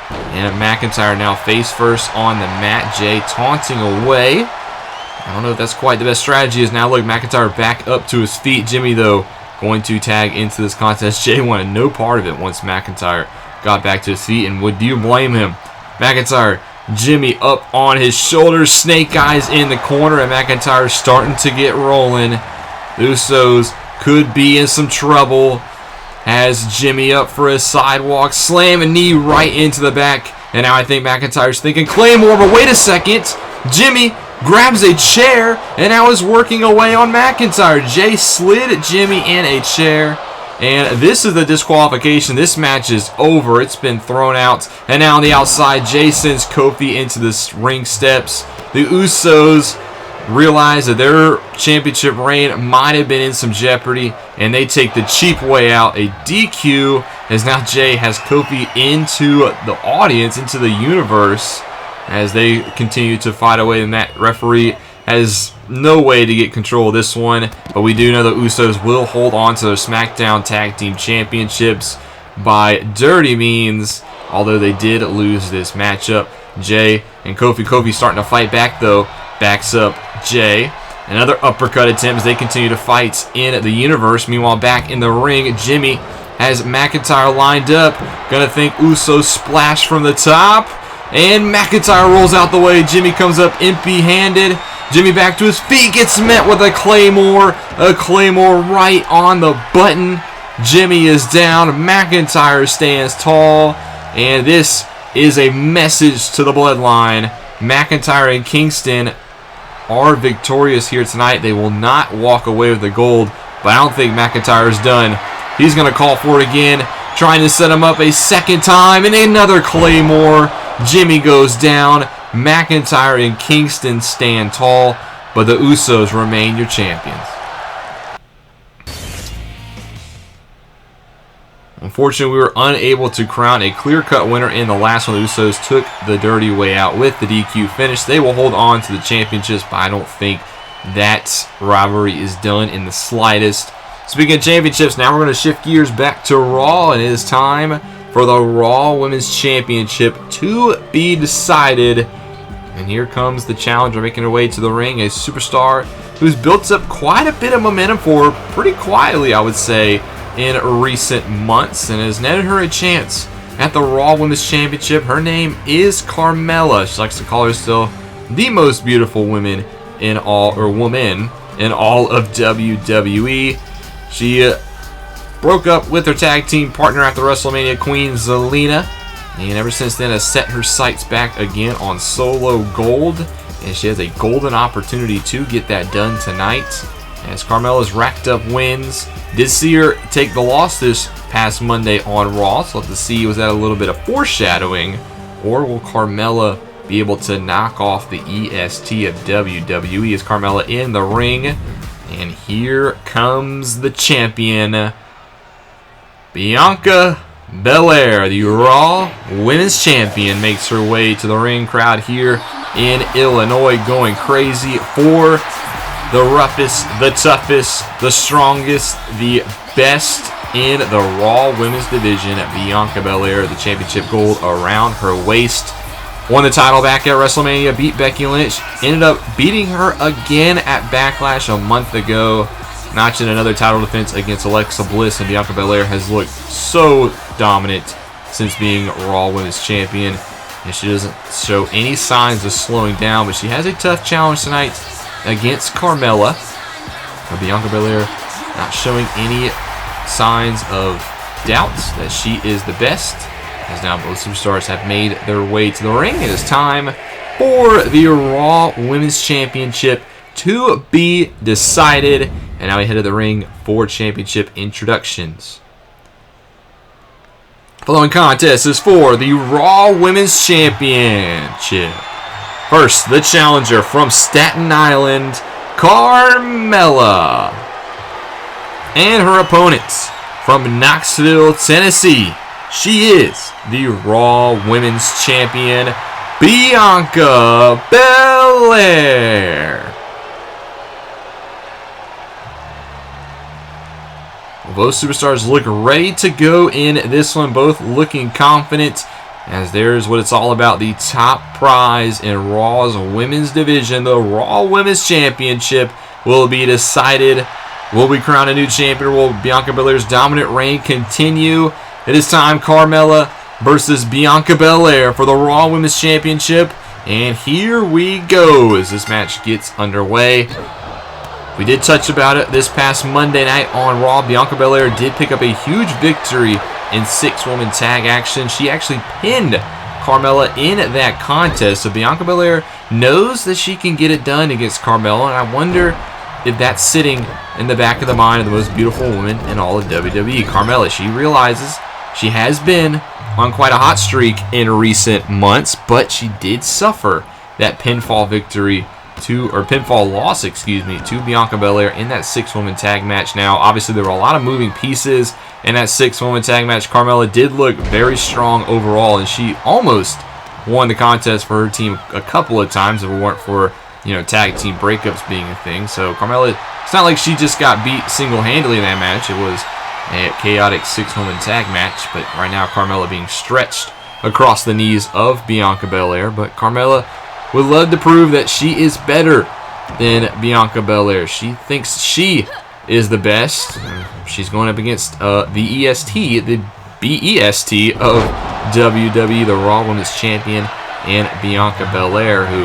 Speaker 1: And McIntyre now face first on the mat. Jay taunting away. I don't know if that's quite the best strategy. Is now look, McIntyre back up to his feet. Jimmy, though, going to tag into this contest. Jay wanted no part of it once McIntyre got back to his feet, and would you blame him? McIntyre, Jimmy up on his shoulders, snake eyes in the corner, and McIntyre starting to get rolling. The Usos could be in some trouble. Has Jimmy up for a sidewalk, slam a knee right into the back, and now I think McIntyre's thinking Claymore, but wait a second. Jimmy grabs a chair, and now is working away on McIntyre. Jay slid Jimmy in a chair, and this is the disqualification. This match is over. It's been thrown out, and now on the outside, Jay sends Kofi into the ring steps. The Usos realize that their championship reign might have been in some jeopardy, and they take the cheap way out, a DQ, as now Jay has Kofi into the audience, into the universe, as they continue to fight away, and that referee has no way to get control of this one, but we do know the Usos will hold on to their SmackDown Tag Team Championships. by dirty means, although they did lose this matchup. Jay and Kofi. Kofi starting to fight back, though. Backs up Jay. Another uppercut attempt as they continue to fight in the universe. Meanwhile, back in the ring, Jimmy has McIntyre lined up. Gonna think Uso splash from the top. And McIntyre rolls out the way. Jimmy comes up empty-handed. Jimmy back to his feet. Gets met with a Claymore. A Claymore right on the button. Jimmy is down. McIntyre stands tall. And this is a message to the Bloodline. McIntyre and Kingston are victorious here tonight. They will not walk away with the gold. But I don't think McIntyre is done. He's going to call for it again. Trying to set him up a second time. And another Claymore. Jimmy goes down. McIntyre and Kingston stand tall. But the Usos remain your champions. Unfortunately, we were unable to crown a clear-cut winner in the last one. The Usos took the dirty way out with the DQ finish. They will hold on to the championships, but I don't think that rivalry is done in the slightest. Speaking of championships, now we're going to shift gears back to Raw, and it is time for the Raw Women's Championship to be decided. And here comes the challenger making her way to the ring, a superstar who's built up quite a bit of momentum for her, pretty quietly, I would say, in recent months, and has netted her a chance at the Raw Women's Championship. Her name is Carmella. She likes to call herself the most beautiful woman in all, or woman in all of WWE. She broke up with her tag team partner after WrestleMania, Queen Zelina, and ever since then has set her sights back again on solo gold, and she has a golden opportunity to get that done tonight. As Carmella's racked up wins, did see her take the loss this past Monday on Raw, so let's see, was that a little bit of foreshadowing, or will Carmella be able to knock off the EST of WWE? Is Carmella in the ring? And here comes the champion, Bianca Belair, the Raw Women's Champion, makes her way to the ring. Crowd here in Illinois going crazy for the roughest, the toughest, the strongest, the best in the Raw Women's Division. Bianca Belair, the championship gold around her waist. Won the title back at WrestleMania, beat Becky Lynch, ended up beating her again at Backlash a month ago, notching another title defense against Alexa Bliss, and Bianca Belair has looked so dominant since being Raw Women's Champion, and she doesn't show any signs of slowing down, but she has a tough challenge tonight against Carmella. But Bianca Belair not showing any signs of doubts that she is the best, as now both superstars have made their way to the ring. It is time for the Raw Women's Championship to be decided. And now we head to the ring for championship introductions. Following contest is for the Raw Women's Championship. First, the challenger from Staten Island, Carmella. And her opponents from Knoxville, Tennessee. She is the Raw Women's Champion, Bianca Belair. Both superstars look ready to go in this one, both looking confident, as there's what it's all about, the top prize in Raw's Women's Division. The Raw Women's Championship will be decided. Will we crown a new champion, or will Bianca Belair's dominant reign continue? It is time, Carmella versus Bianca Belair for the Raw Women's Championship. And here we go as this match gets underway. We did touch about it this past Monday night on Raw. Bianca Belair did pick up a huge victory in 6-woman tag action. She actually pinned Carmella in that contest. So Bianca Belair knows that she can get it done against Carmella. And I wonder if that's sitting in the back of the mind of the most beautiful woman in all of WWE. Carmella, she realizes she has been on quite a hot streak in recent months, but she did suffer that pinfall victory pinfall loss, to Bianca Belair in that 6-woman tag match. Now, obviously, there were a lot of moving pieces in that 6-woman tag match. Carmella did look very strong overall, and she almost won the contest for her team a couple of times if it weren't for, tag team breakups being a thing. So Carmella, it's not like she just got beat single-handedly in that match. It was A chaotic 6-woman tag match, but right now Carmella being stretched across the knees of Bianca Belair. But Carmella would love to prove that she is better than Bianca Belair. She thinks she is the best. She's going up against the EST, the BEST of WWE, the Raw Women's Champion, and Bianca Belair, who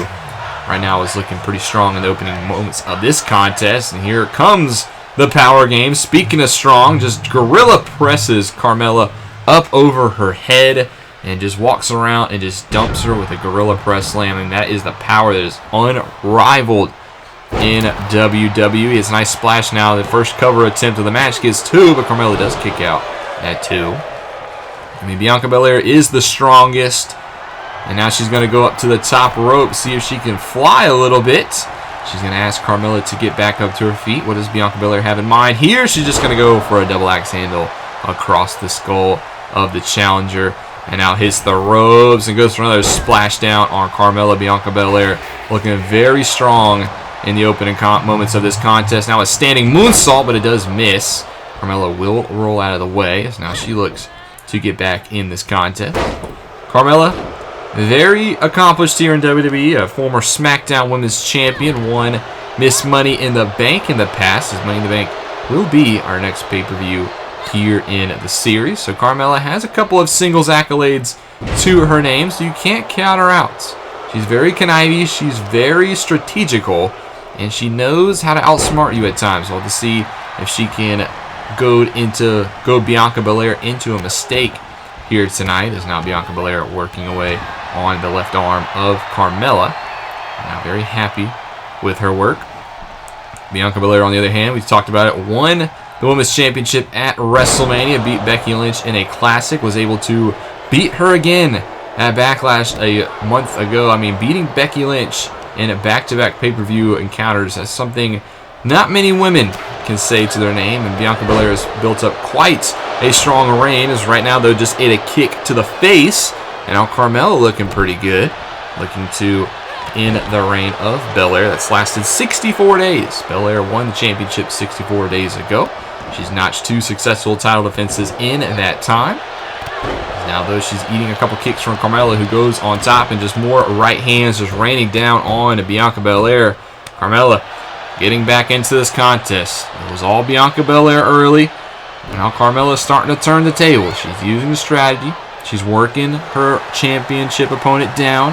Speaker 1: right now is looking pretty strong in the opening moments of this contest. And here comes the power game. Speaking of strong, just gorilla presses Carmella up over her head and just walks around and just dumps her with a gorilla press slam. And that is the power that is unrivaled in WWE. It's a nice splash now. The first cover attempt of the match gets 2, but Carmella does kick out at 2. I mean, Bianca Belair is the strongest. And now she's going to go up to the top rope, see if she can fly a little bit. She's going to ask Carmella to get back up to her feet. What does Bianca Belair have in mind here? She's just going to go for a double axe handle across the skull of the challenger. And now hits the ropes and goes for another splashdown on Carmella. Bianca Belair looking very strong in the opening moments of this contest. Now a standing moonsault, but it does miss. Carmella will roll out of the way. So now she looks to get back in this contest. Carmella, very accomplished here in WWE. A former SmackDown Women's Champion. Won Miss Money in the Bank in the past. As Money in the Bank will be our next pay-per-view here in the series. So Carmella has a couple of singles accolades to her name, so you can't count her out. She's very conniving, she's very strategical, and she knows how to outsmart you at times. We'll have to see if she can go Bianca Belair into a mistake here tonight. As now Bianca Belair working away on the left arm of Carmella. Now very happy with her work. Bianca Belair, on the other hand, we've talked about it, won the Women's Championship at WrestleMania, beat Becky Lynch in a classic, was able to beat her again at Backlash a month ago. I mean, beating Becky Lynch in a back-to-back pay-per-view encounters, that's something not many women can say to their name, and Bianca Belair has built up quite a strong reign, as right now, though, just ate a kick to the face, and now Carmella looking pretty good, looking to end the reign of Belair. That's lasted 64 days. Belair won the championship 64 days ago. She's notched 2 successful title defenses in that time. Now, though, she's eating a couple kicks from Carmella, who goes on top, and just more right hands just raining down on Bianca Belair. Carmella getting back into this contest. It was all Bianca Belair early. Now Carmella's starting to turn the table. She's using the strategy. She's working her championship opponent down.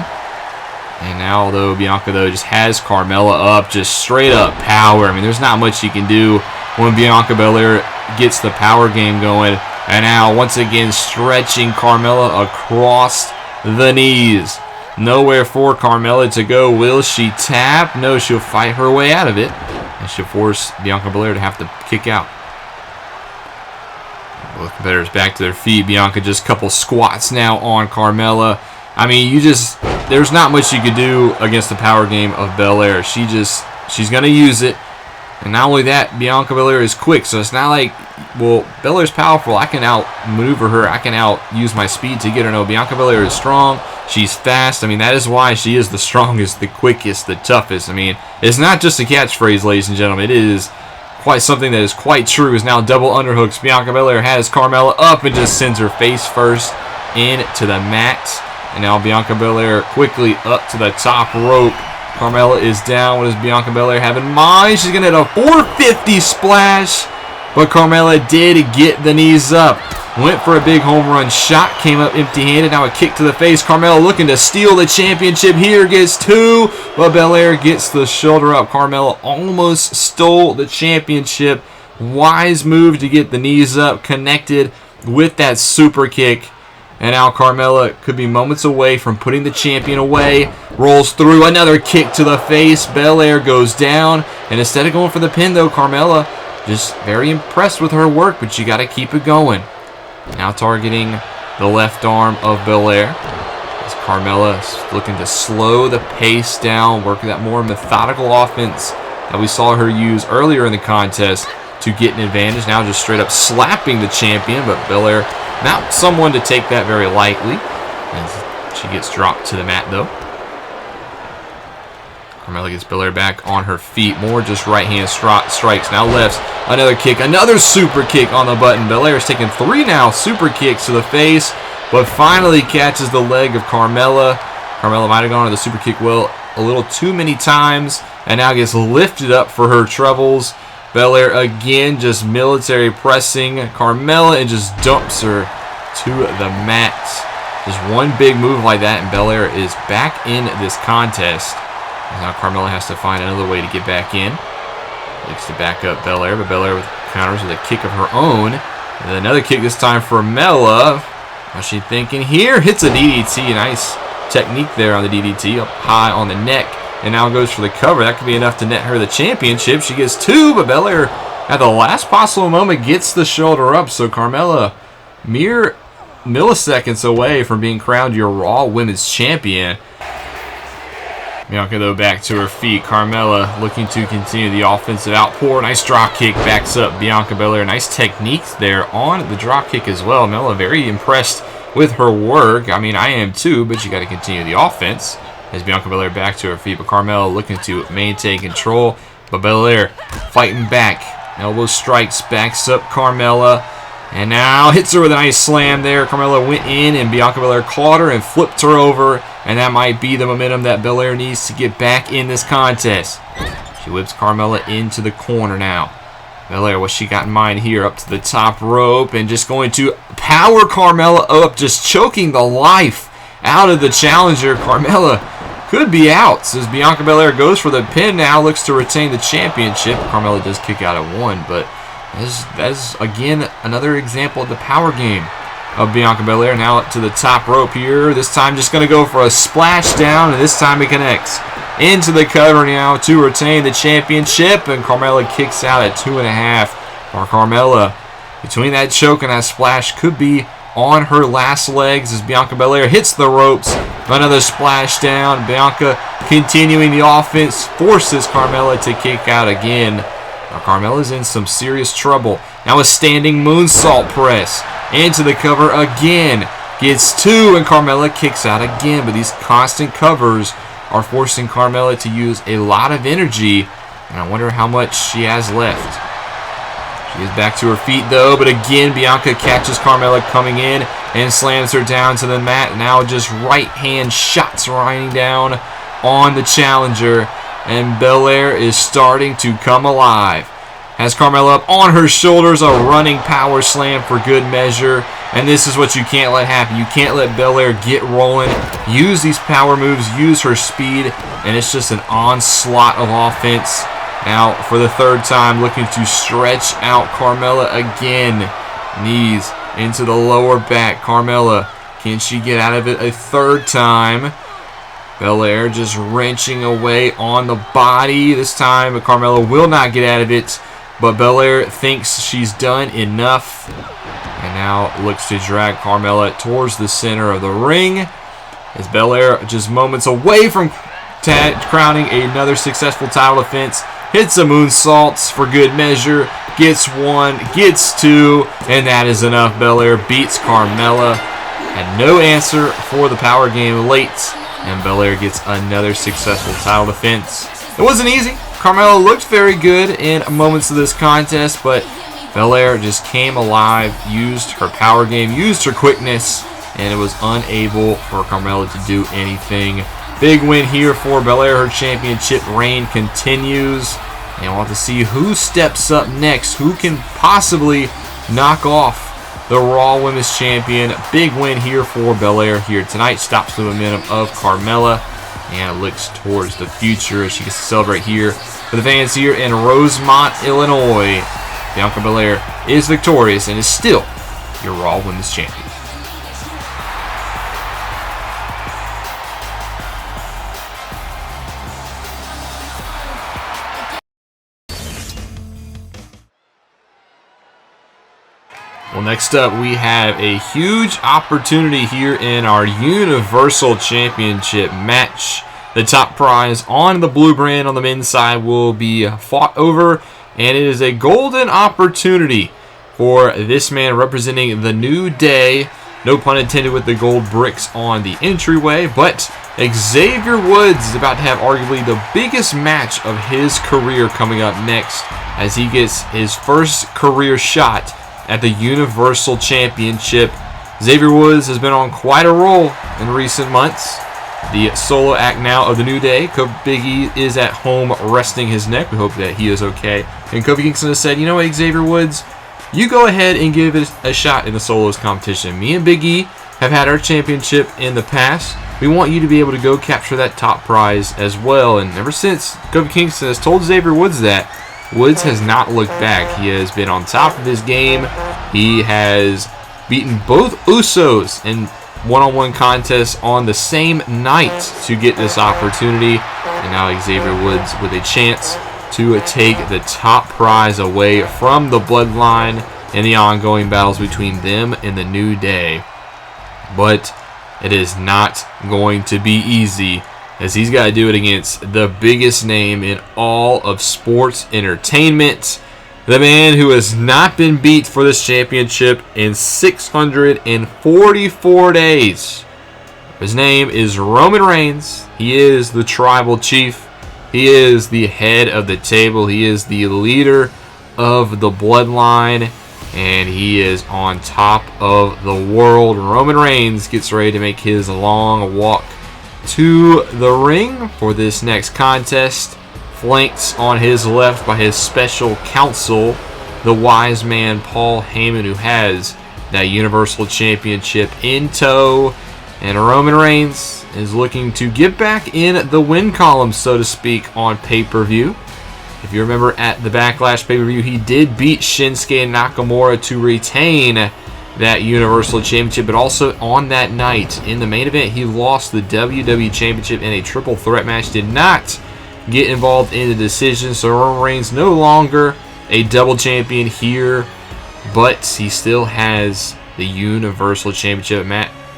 Speaker 1: And now, although Bianca, though, just has Carmella up, just straight up power. I mean, there's not much she can do when Bianca Belair gets the power game going. And now, once again, stretching Carmella across the knees. Nowhere for Carmella to go. Will she tap? No, she'll fight her way out of it. And she'll force Bianca Belair to have to kick out. Both competitors back to their feet. Bianca just a couple squats now on Carmella. I mean, there's not much you could do against the power game of Belair. She's going to use it. And not only that, Bianca Belair is quick, so it's not like, well, Belair's powerful, I can outmaneuver her, I can use my speed to get her. No, Bianca Belair is strong, she's fast. I mean, that is why she is the strongest, the quickest, the toughest. I mean, it's not just a catchphrase, ladies and gentlemen. It is quite something that is quite true. Is now double underhooks. Bianca Belair has Carmella up and just sends her face first into the mat. And now Bianca Belair quickly up to the top rope. Carmella is down. What does Bianca Belair have in mind? She's going to hit a 450 splash. But Carmella did get the knees up. Went for a big home run shot. Came up empty-handed. Now a kick to the face. Carmella looking to steal the championship here. Gets 2. But Belair gets the shoulder up. Carmella almost stole the championship. Wise move to get the knees up. Connected with that super kick. And now Carmella could be moments away from putting the champion away. Rolls through, another kick to the face. Belair goes down. And instead of going for the pin, though, Carmella just very impressed with her work, but you got to keep it going. Now targeting the left arm of Belair. As Carmella is looking to slow the pace down, work that more methodical offense that we saw her use earlier in the contest to get an advantage. Now just straight up slapping the champion, but Belair not someone to take that very lightly. As she gets dropped to the mat, though. Carmella gets Belair back on her feet. More just right-hand strikes. Now lefts. Another kick. Another super kick on the button. Belair is taking 3 now super kicks to the face, but finally catches the leg of Carmella. Carmella might have gone to the super kick well a little too many times, and now gets lifted up for her troubles. Belair again just military pressing Carmella and just dumps her to the mat. Just one big move like that, and Belair is back in this contest. Now Carmella has to find another way to get back in. Looks to back up Belair, but Belair counters with a kick of her own. And then another kick this time for Mella. What's she thinking here? Hits a DDT. Nice technique there on the DDT. Up high on the neck. And now goes for the cover. That could be enough to net her the championship. She gets 2, but Belair at the last possible moment gets the shoulder up. So Carmella, mere milliseconds away from being crowned your Raw Women's Champion. Bianca, though, back to her feet. Carmella looking to continue the offensive outpour. Nice drop kick, backs up Bianca Belair. Nice techniques there on the drop kick as well. Mella very impressed with her work. I mean, I am too, but you got to continue the offense. As Bianca Belair back to her feet, but Carmella looking to maintain control. But Belair fighting back. Elbow strikes, backs up Carmella. And now hits her with a nice slam there. Carmella went in, and Bianca Belair caught her and flipped her over. And that might be the momentum that Belair needs to get back in this contest. She whips Carmella into the corner now. Belair, what she got in mind here, up to the top rope, and just going to power Carmella up, just choking the life out of the challenger. Carmella could be out, as Bianca Belair goes for the pin now, looks to retain the championship. Carmella does kick out at 1, but that is again another example of the power game of Bianca Belair. Now up to the top rope here. This time just going to go for a splash down, and this time it connects into the cover now to retain the championship. And Carmella kicks out at 2.5. For Carmella, between that choke and that splash, could be on her last legs as Bianca Belair hits the ropes. Another splash down. Bianca continuing the offense, forces Carmella to kick out again. Now Carmella's in some serious trouble. Now a standing moonsault press into the cover again. Gets 2, and Carmella kicks out again. But these constant covers are forcing Carmella to use a lot of energy. And I wonder how much she has left. She is back to her feet though, but again Bianca catches Carmella coming in and slams her down to the mat. Now just right hand shots raining down on the challenger, and Belair is starting to come alive. Has Carmella up on her shoulders, a running power slam for good measure. And this is what you can't let happen. You can't let Belair get rolling, use these power moves, use her speed, and it's just an onslaught of offense. Now, for the 3rd time, looking to stretch out Carmella again. Knees into the lower back. Carmella, can she get out of it a 3rd time? Belair just wrenching away on the body. This time, Carmella will not get out of it, but Belair thinks she's done enough. And now looks to drag Carmella towards the center of the ring. As Belair just moments away from crowning another successful title defense. Hits a moonsaults for good measure. Gets 1, gets 2, and that is enough. Belair beats Carmella. Had no answer for the power game late, and Belair gets another successful title defense. It wasn't easy. Carmella looked very good in moments of this contest, but Belair just came alive, used her power game, used her quickness, and it was unable for Carmella to do anything. Big win here for Belair. Her championship reign continues. And we'll have to see who steps up next. Who can possibly knock off the Raw Women's Champion. Big win here for Belair here tonight. Stops the momentum of Carmella and looks towards the future as she gets to celebrate here for the fans here in Rosemont, Illinois. Bianca Belair is victorious and is still your Raw Women's Champion. Well, next up, we have a huge opportunity here in our Universal Championship match. The top prize on the blue brand on the men's side will be fought over, and it is a golden opportunity for this man representing the New Day, No pun intended with the gold bricks on the entryway, but Xavier Woods is about to have arguably the biggest match of his career coming up next as he gets his first career shot at the Universal Championship. Xavier Woods has been on quite a roll in recent months. The solo act now of the New Day. Big E is at home resting his neck. We hope that he is okay. And Kofi Kingston has said, you know what, Xavier Woods, you go ahead and give it a shot in the solos competition. Me and Big E have had our championship in the past. We want you to be able to go capture that top prize as well. And ever since Kofi Kingston has told Xavier Woods that, Woods has not looked back. He has been on top of his game. He has beaten both Usos in one-on-one contests on the same night to get this opportunity. And now Xavier Woods with a chance to take the top prize away from the Bloodline in the ongoing battles between them and the New Day. But it is not going to be easy, as he's got to do it against the biggest name in all of sports entertainment. The man who has not been beat for this championship in 644 days. His name is Roman Reigns. He is the tribal chief. He is the head of the table. He is the leader of the Bloodline. And he is on top of the world. Roman Reigns gets ready to make his long walk to the ring for this next contest. Flanked on his left by his special counsel, the wise man Paul Heyman, who has that Universal Championship in tow. And Roman Reigns is looking to get back in the win column, so to speak, on pay-per-view. If you remember at the Backlash pay-per-view, he did beat Shinsuke Nakamura to retain that Universal Championship, but also on that night in the main event, he lost the WWE Championship in a triple threat match, did not get involved in the decision, so Roman Reigns no longer a double champion here, but he still has the Universal Championship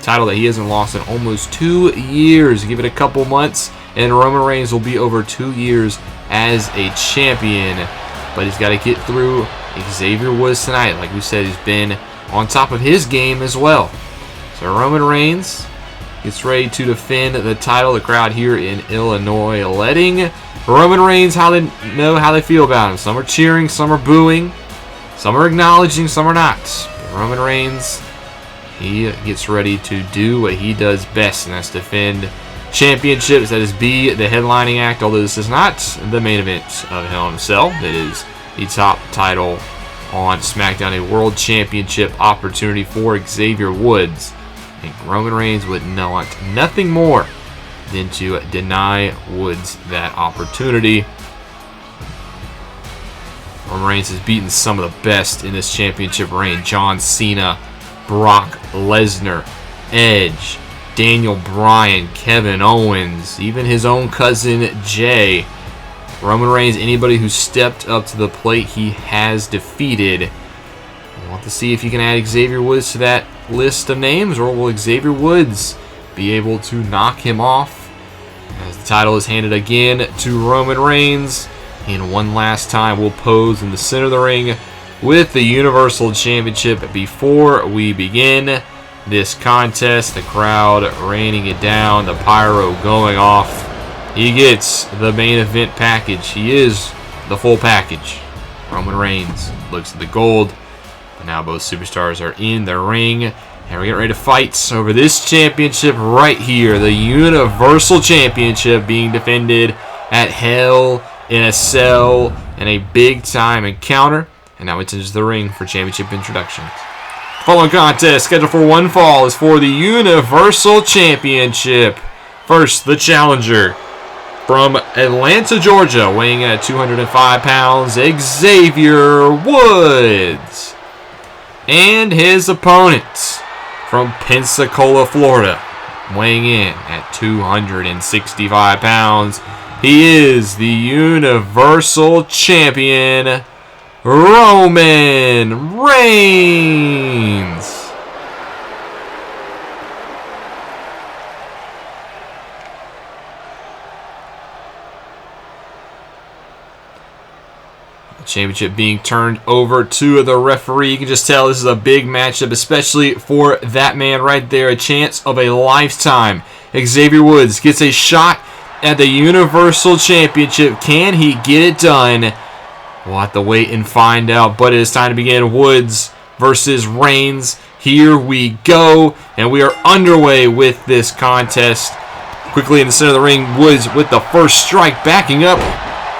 Speaker 1: title that he hasn't lost in almost 2 years. Give it a couple months, and Roman Reigns will be over 2 years as a champion, but he's got to get through Xavier Woods tonight. Like we said, he's been on top of his game as well. So Roman Reigns gets ready to defend the title. The crowd here in Illinois letting Roman Reigns know how they feel about him. Some are cheering, some are booing, some are acknowledging, some are not. But Roman Reigns, he gets ready to do what he does best, and that's defend championships. That is be the headlining act, although this is not the main event of Hell in a Cell. It is the top title on SmackDown, a world championship opportunity for Xavier Woods. And Roman Reigns would want nothing more than to deny Woods that opportunity. Roman Reigns has beaten some of the best in this championship reign. John Cena, Brock Lesnar, Edge, Daniel Bryan, Kevin Owens, even his own cousin Jay. Roman Reigns, anybody who stepped up to the plate, he has defeated. We'll have to see if you can add Xavier Woods to that list of names, or will Xavier Woods be able to knock him off as the title is handed again to Roman Reigns. And one last time, we'll pose in the center of the ring with the Universal Championship before we begin this contest. The crowd raining it down, the pyro going off. He gets the main event package. He is the full package. Roman Reigns looks at the gold. And now both superstars are in the ring. And we're getting ready to fight over this championship right here. The Universal Championship being defended at Hell in a Cell in a big-time encounter. And now it enters the ring for championship introductions. Following contest scheduled for one fall is for the Universal Championship. First, the challenger from Atlanta, Georgia, weighing in at 205 pounds, Xavier Woods. And his opponent from Pensacola, Florida, weighing in at 265 pounds, he is the Universal Champion, Roman Reigns. Championship being turned over to the referee. You can just tell this is a big matchup, especially for that man right there. A chance of a lifetime. Xavier Woods gets a shot at the Universal Championship. Can he get it done? We'll have to wait and find out, but it is time to begin. Woods versus Reigns. Here we go, and we are underway with this contest. Quickly in the center of the ring, Woods with the first strike, backing up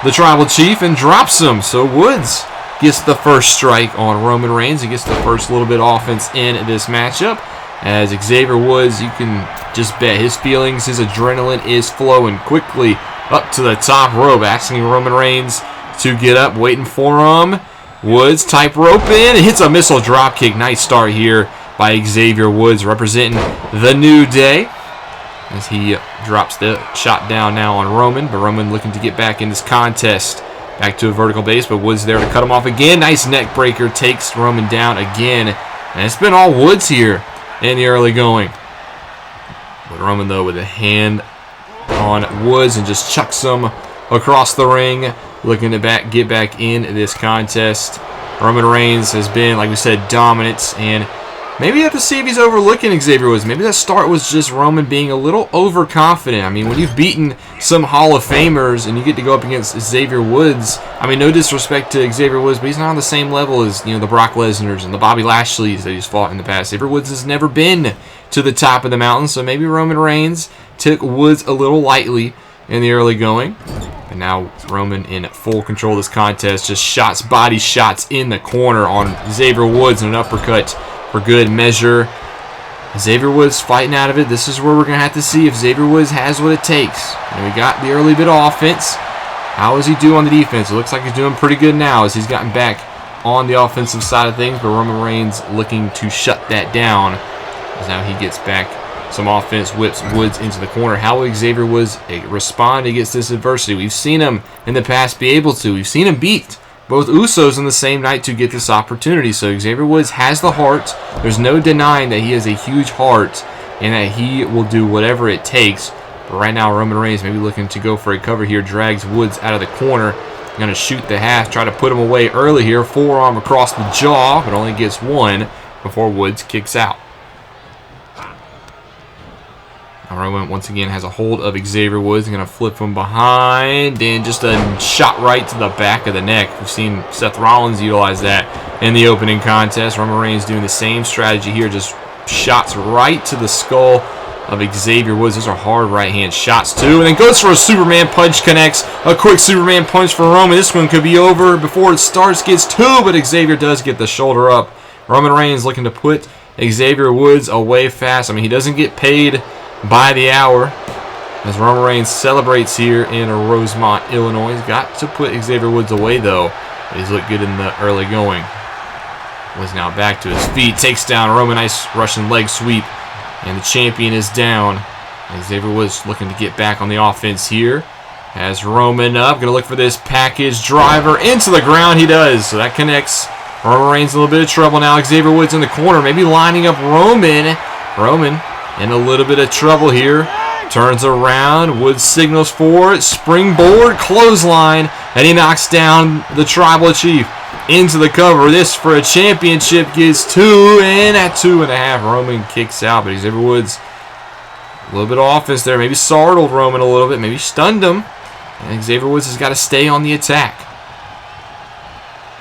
Speaker 1: the Tribal Chief and drops him. So Woods gets the first strike on Roman Reigns. He gets the first little bit of offense in this matchup. As Xavier Woods, you can just bet his feelings, his adrenaline is flowing quickly up to the top rope, asking Roman Reigns to get up, waiting for him. Woods type rope in, hits a missile drop kick. Nice start here by Xavier Woods, representing the New Day, as he drops the shot down now on Roman, but Roman looking to get back in this contest. Back to a vertical base, but Woods there to cut him off again. Nice neck breaker, takes Roman down again, and it's been all Woods here in the early going. But Roman, though, with a hand on Woods and just chucks him across the ring, looking to get back in this contest. Roman Reigns has been, like we said, dominant, and maybe you have to see if he's overlooking Xavier Woods. Maybe that start was just Roman being a little overconfident. I mean, when you've beaten some Hall of Famers and you get to go up against Xavier Woods, I mean, no disrespect to Xavier Woods, but he's not on the same level as, you know, the Brock Lesnar's and the Bobby Lashley's that he's fought in the past. Xavier Woods has never been to the top of the mountain, so maybe Roman Reigns took Woods a little lightly in the early going. And now Roman in full control of this contest, just body shots in the corner on Xavier Woods and an uppercut for good measure. Xavier Woods fighting out of it. This is where we're going to have to see if Xavier Woods has what it takes. And we got the early bit of offense. How does he do on the defense? It looks like he's doing pretty good now as he's gotten back on the offensive side of things, but Roman Reigns looking to shut that down as now he gets back some offense, whips Woods into the corner. How will Xavier Woods respond against this adversity? We've seen him in the past be able to. We've seen him beat both Usos on the same night to get this opportunity. So Xavier Woods has the heart. There's no denying that he has a huge heart and that he will do whatever it takes. But right now, Roman Reigns maybe looking to go for a cover here. Drags Woods out of the corner. Going to shoot the half, try to put him away early here. Forearm across the jaw, but only gets one before Woods kicks out. Roman once again has a hold of Xavier Woods. Going to flip from behind and just a shot right to the back of the neck. We've seen Seth Rollins utilize that in the opening contest. Roman Reigns doing the same strategy here, just shots right to the skull of Xavier Woods. Those are hard right hand shots too. And then goes for a Superman punch, connects. A quick Superman punch for Roman. This one could be over before it starts. Gets two, but Xavier does get the shoulder up. Roman Reigns looking to put Xavier Woods away fast. I mean, he doesn't get paid by the hour as Roman Reigns celebrates here in Rosemont, Illinois. He's got to put Xavier Woods away, though. He's looked good in the early going. Woods now back to his feet, takes down Roman. Nice Russian leg sweep, and the champion is down. Xavier Woods looking to get back on the offense here. Has Roman up, going to look for this package driver into the ground. He does, so that connects. Roman Reigns in a little bit of trouble now. Xavier Woods in the corner, maybe lining up Roman. Roman in a little bit of trouble here. Turns around. Woods signals for it. Springboard clothesline. And he knocks down the Tribal Chief into the cover. This for a championship gets two. And at 2.5, Roman kicks out. But Xavier Woods, a little bit of offense there. Maybe startled Roman a little bit. Maybe stunned him. And Xavier Woods has got to stay on the attack.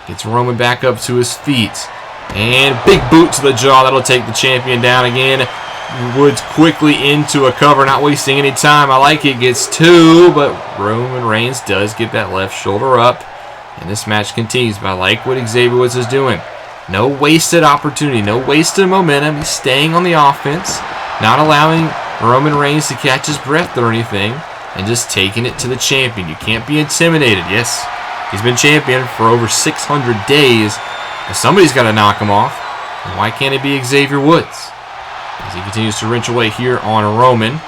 Speaker 1: Gets Roman back up to his feet. And big boot to the jaw. That'll take the champion down again. Woods quickly into a cover, not wasting any time. I like it. Gets two, but Roman Reigns does get that left shoulder up. And this match continues, but I like what Xavier Woods is doing. No wasted opportunity, no wasted momentum. He's staying on the offense, not allowing Roman Reigns to catch his breath or anything, and just taking it to the champion. You can't be intimidated. Yes, he's been champion for over 600 days, but somebody's got to knock him off. And why can't it be Xavier Woods? As he continues to wrench away here on Roman.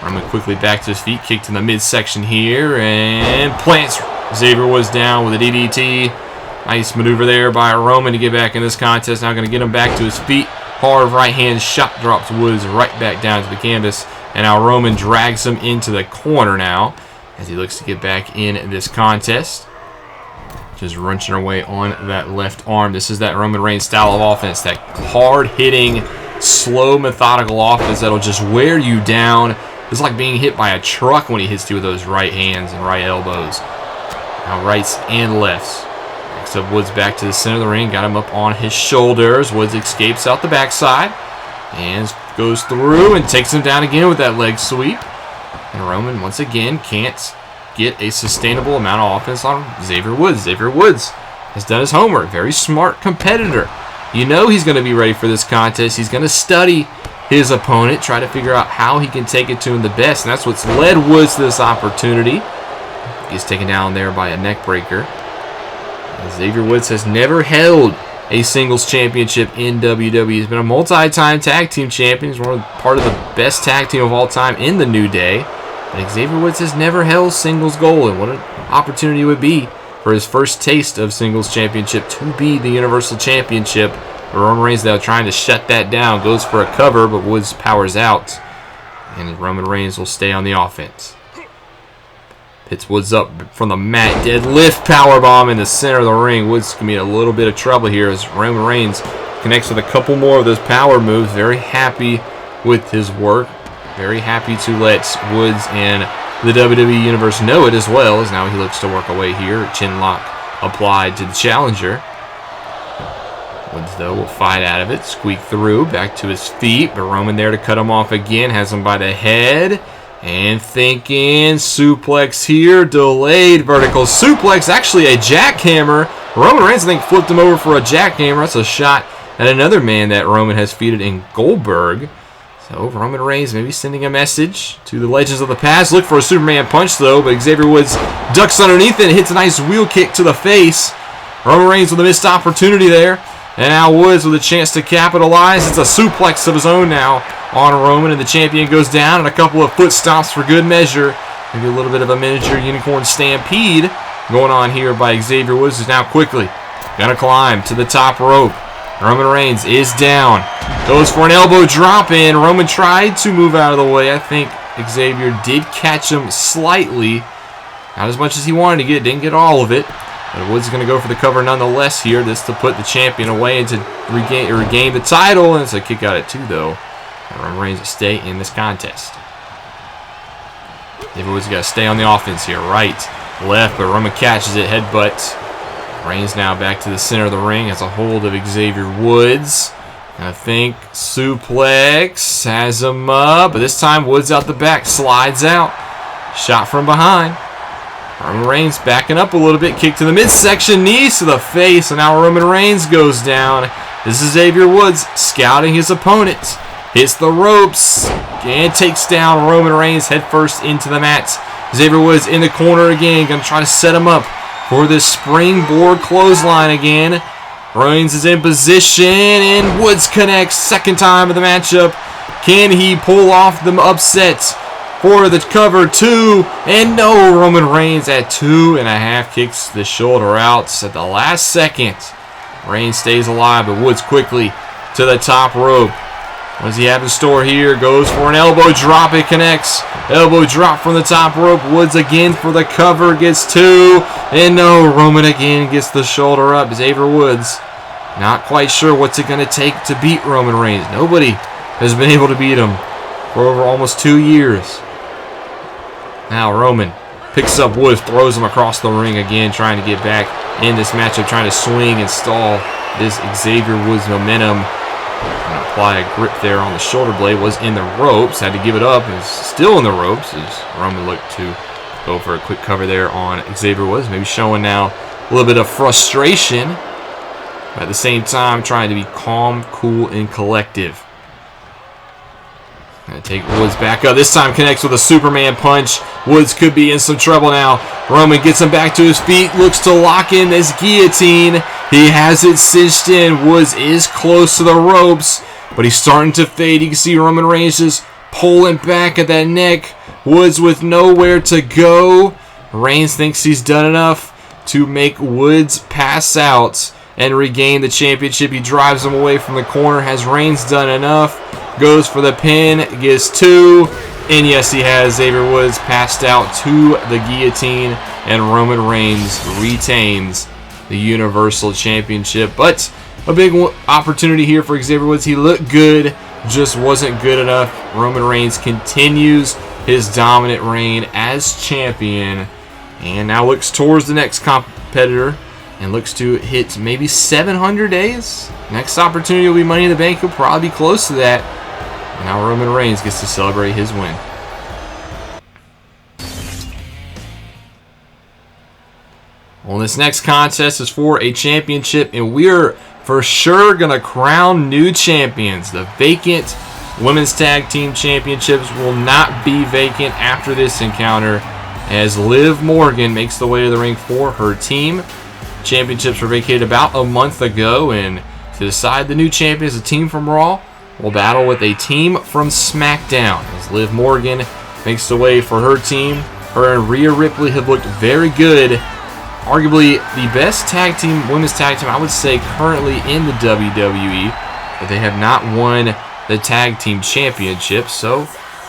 Speaker 1: Roman quickly back to his feet, kicked in the midsection here, and plants Xavier Woods down with a DDT. Nice maneuver there by Roman to get back in this contest. Now going to get him back to his feet. Hard right hand shot drops Woods right back down to the canvas. And now Roman drags him into the corner now as he looks to get back in this contest. Just wrenching away on that left arm. This is that Roman Reigns style of offense. That hard-hitting, slow, methodical offense that'll just wear you down. It's like being hit by a truck when he hits you with those right hands and right elbows. Now rights and lefts. Next up, Woods back to the center of the ring. Got him up on his shoulders. Woods escapes out the backside. And goes through and takes him down again with that leg sweep. And Roman, once again, can't get a sustainable amount of offense on Xavier Woods. Xavier Woods has done his homework. Very smart competitor. You know he's going to be ready for this contest. He's going to study his opponent, try to figure out how he can take it to him the best. And that's what's led Woods to this opportunity. He's taken down there by a neck breaker. And Xavier Woods has never held a singles championship in WWE. He's been a multi-time tag team champion. He's part of the best tag team of all time in the New Day. But Xavier Woods has never held singles gold, and what an opportunity it would be for his first taste of singles championship to be the Universal Championship. Roman Reigns now trying to shut that down, goes for a cover, but Woods powers out, and Roman Reigns will stay on the offense. Pits Woods up from the mat, deadlift powerbomb in the center of the ring. Woods can be in a little bit of trouble here as Roman Reigns connects with a couple more of those power moves. Very happy with his work. Very happy to let Woods and the WWE Universe know it as well, as now he looks to work away here. Chin lock applied to the challenger. Woods, though, will fight out of it. Squeak through, back to his feet, but Roman there to cut him off again. Has him by the head. And thinking suplex here. Delayed vertical suplex. Actually a jackhammer. Roman Reigns, I think, flipped him over for a jackhammer. That's a shot at another man that Roman has defeated in Goldberg. So Roman Reigns maybe sending a message to the legends of the past. Look for a Superman punch, though, but Xavier Woods ducks underneath it and hits a nice wheel kick to the face. Roman Reigns with a missed opportunity there. And now Woods with a chance to capitalize. It's a suplex of his own now on Roman, and the champion goes down, and a couple of foot stomps for good measure. Maybe a little bit of a miniature unicorn stampede going on here by Xavier Woods, who's now quickly going to climb to the top rope. Roman Reigns is down. Goes for an elbow drop in. Roman tried to move out of the way. I think Xavier did catch him slightly. Not as much as he wanted to get. Didn't get all of it. But Woods is going to go for the cover nonetheless here. This to put the champion away and to regain the title. And it's a kick out at 2, though. And Roman Reigns will stay in this contest. Xavier Woods got to stay on the offense here. Right, left, but Roman catches it. Headbutt. Reigns now back to the center of the ring. Has a hold of Xavier Woods. And I think suplex has him up. But this time Woods out the back. Slides out. Shot from behind. Roman Reigns backing up a little bit. Kick to the midsection. Knees to the face. And now Roman Reigns goes down. This is Xavier Woods scouting his opponent. Hits the ropes. And takes down Roman Reigns headfirst into the mat. Xavier Woods in the corner again. Going to try to set him up for this springboard clothesline again. Reigns is in position. And Woods connects. Second time of the matchup. Can he pull off the upset for the cover? 2, and no, Roman Reigns at 2.5 kicks the shoulder out at the last second. Reigns stays alive, but Woods quickly to the top rope. What does he have in store here? Goes for an elbow drop. It connects. Elbow drop from the top rope. Woods again for the cover. Gets 2, and no, Roman again gets the shoulder up. Xavier Woods not quite sure what's it going to take to beat Roman Reigns. Nobody has been able to beat him for over almost 2 years. Now Roman picks up Woods, throws him across the ring again, trying to get back in this matchup, trying to swing and stall this Xavier Woods momentum. And apply a grip there on the shoulder blade. Was in the ropes, had to give it up, and is still in the ropes as Roman looked to go for a quick cover there on Xavier Woods. Maybe showing now a little bit of frustration, but at the same time trying to be calm, cool, and collective. Gonna take Woods back up. This time connects with a Superman punch. Woods could be in some trouble now. Roman gets him back to his feet. Looks to lock in this guillotine. He has it cinched in. Woods is close to the ropes, but he's starting to fade. You can see Roman Reigns just pulling back at that neck. Woods with nowhere to go. Reigns thinks he's done enough to make Woods pass out and regain the championship. He drives him away from the corner. Has Reigns done enough? Goes for the pin, gets 2, and yes, he has. Xavier Woods passed out to the guillotine, and Roman Reigns retains the Universal Championship. But a big opportunity here for Xavier Woods. He looked good, just wasn't good enough. Roman Reigns continues his dominant reign as champion, and now looks towards the next competitor and looks to hit maybe 700 days. Next opportunity will be Money in the Bank. He'll probably be close to that. And now Roman Reigns gets to celebrate his win. Well, this next contest is for a championship, and we're for sure going to crown new champions. The vacant Women's Tag Team Championships will not be vacant after this encounter, as Liv Morgan makes the way to the ring for her team. Championships were vacated about a month ago, and to decide the new champions, a team from Raw will battle with a team from SmackDown, as Liv Morgan makes the way for her team. Her and Rhea Ripley have looked very good. Arguably the best tag team, women's tag team, I would say, currently in the WWE, but they have not won the tag team championship, so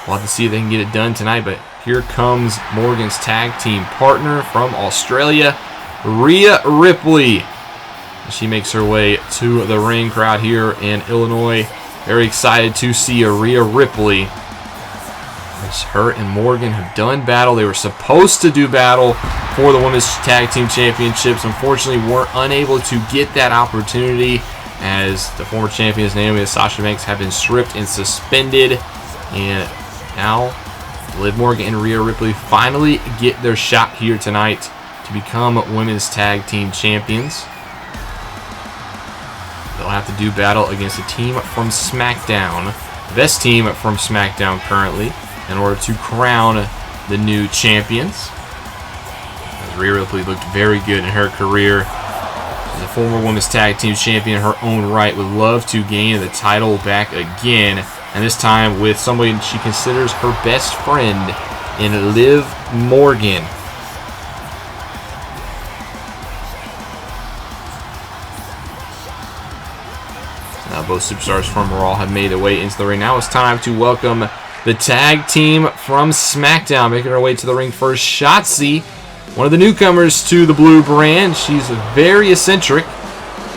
Speaker 1: we'll have to see if they can get it done tonight. But here comes Morgan's tag team partner from Australia, Rhea Ripley. She makes her way to the ring. Crowd here in Illinois very excited to see Rhea Ripley, as her and Morgan have done battle. They were supposed to do battle for the Women's Tag Team Championships. Unfortunately, weren't unable to get that opportunity, as the former champions Naomi and Sasha Banks have been stripped and suspended. And now Liv Morgan and Rhea Ripley finally get their shot here tonight to become Women's Tag Team Champions. They'll have to do battle against a team from SmackDown, the best team from SmackDown currently, in order to crown the new champions. As Rhea Ripley looked very good in her career as a former Women's Tag Team Champion in her own right, would love to gain the title back again, and this time with somebody she considers her best friend in Liv Morgan. Now both superstars from Raw have made their way into the ring. Now it's time to welcome the tag team from SmackDown. Making her way to the ring first, Shotzi, one of the newcomers to the blue brand. She's very eccentric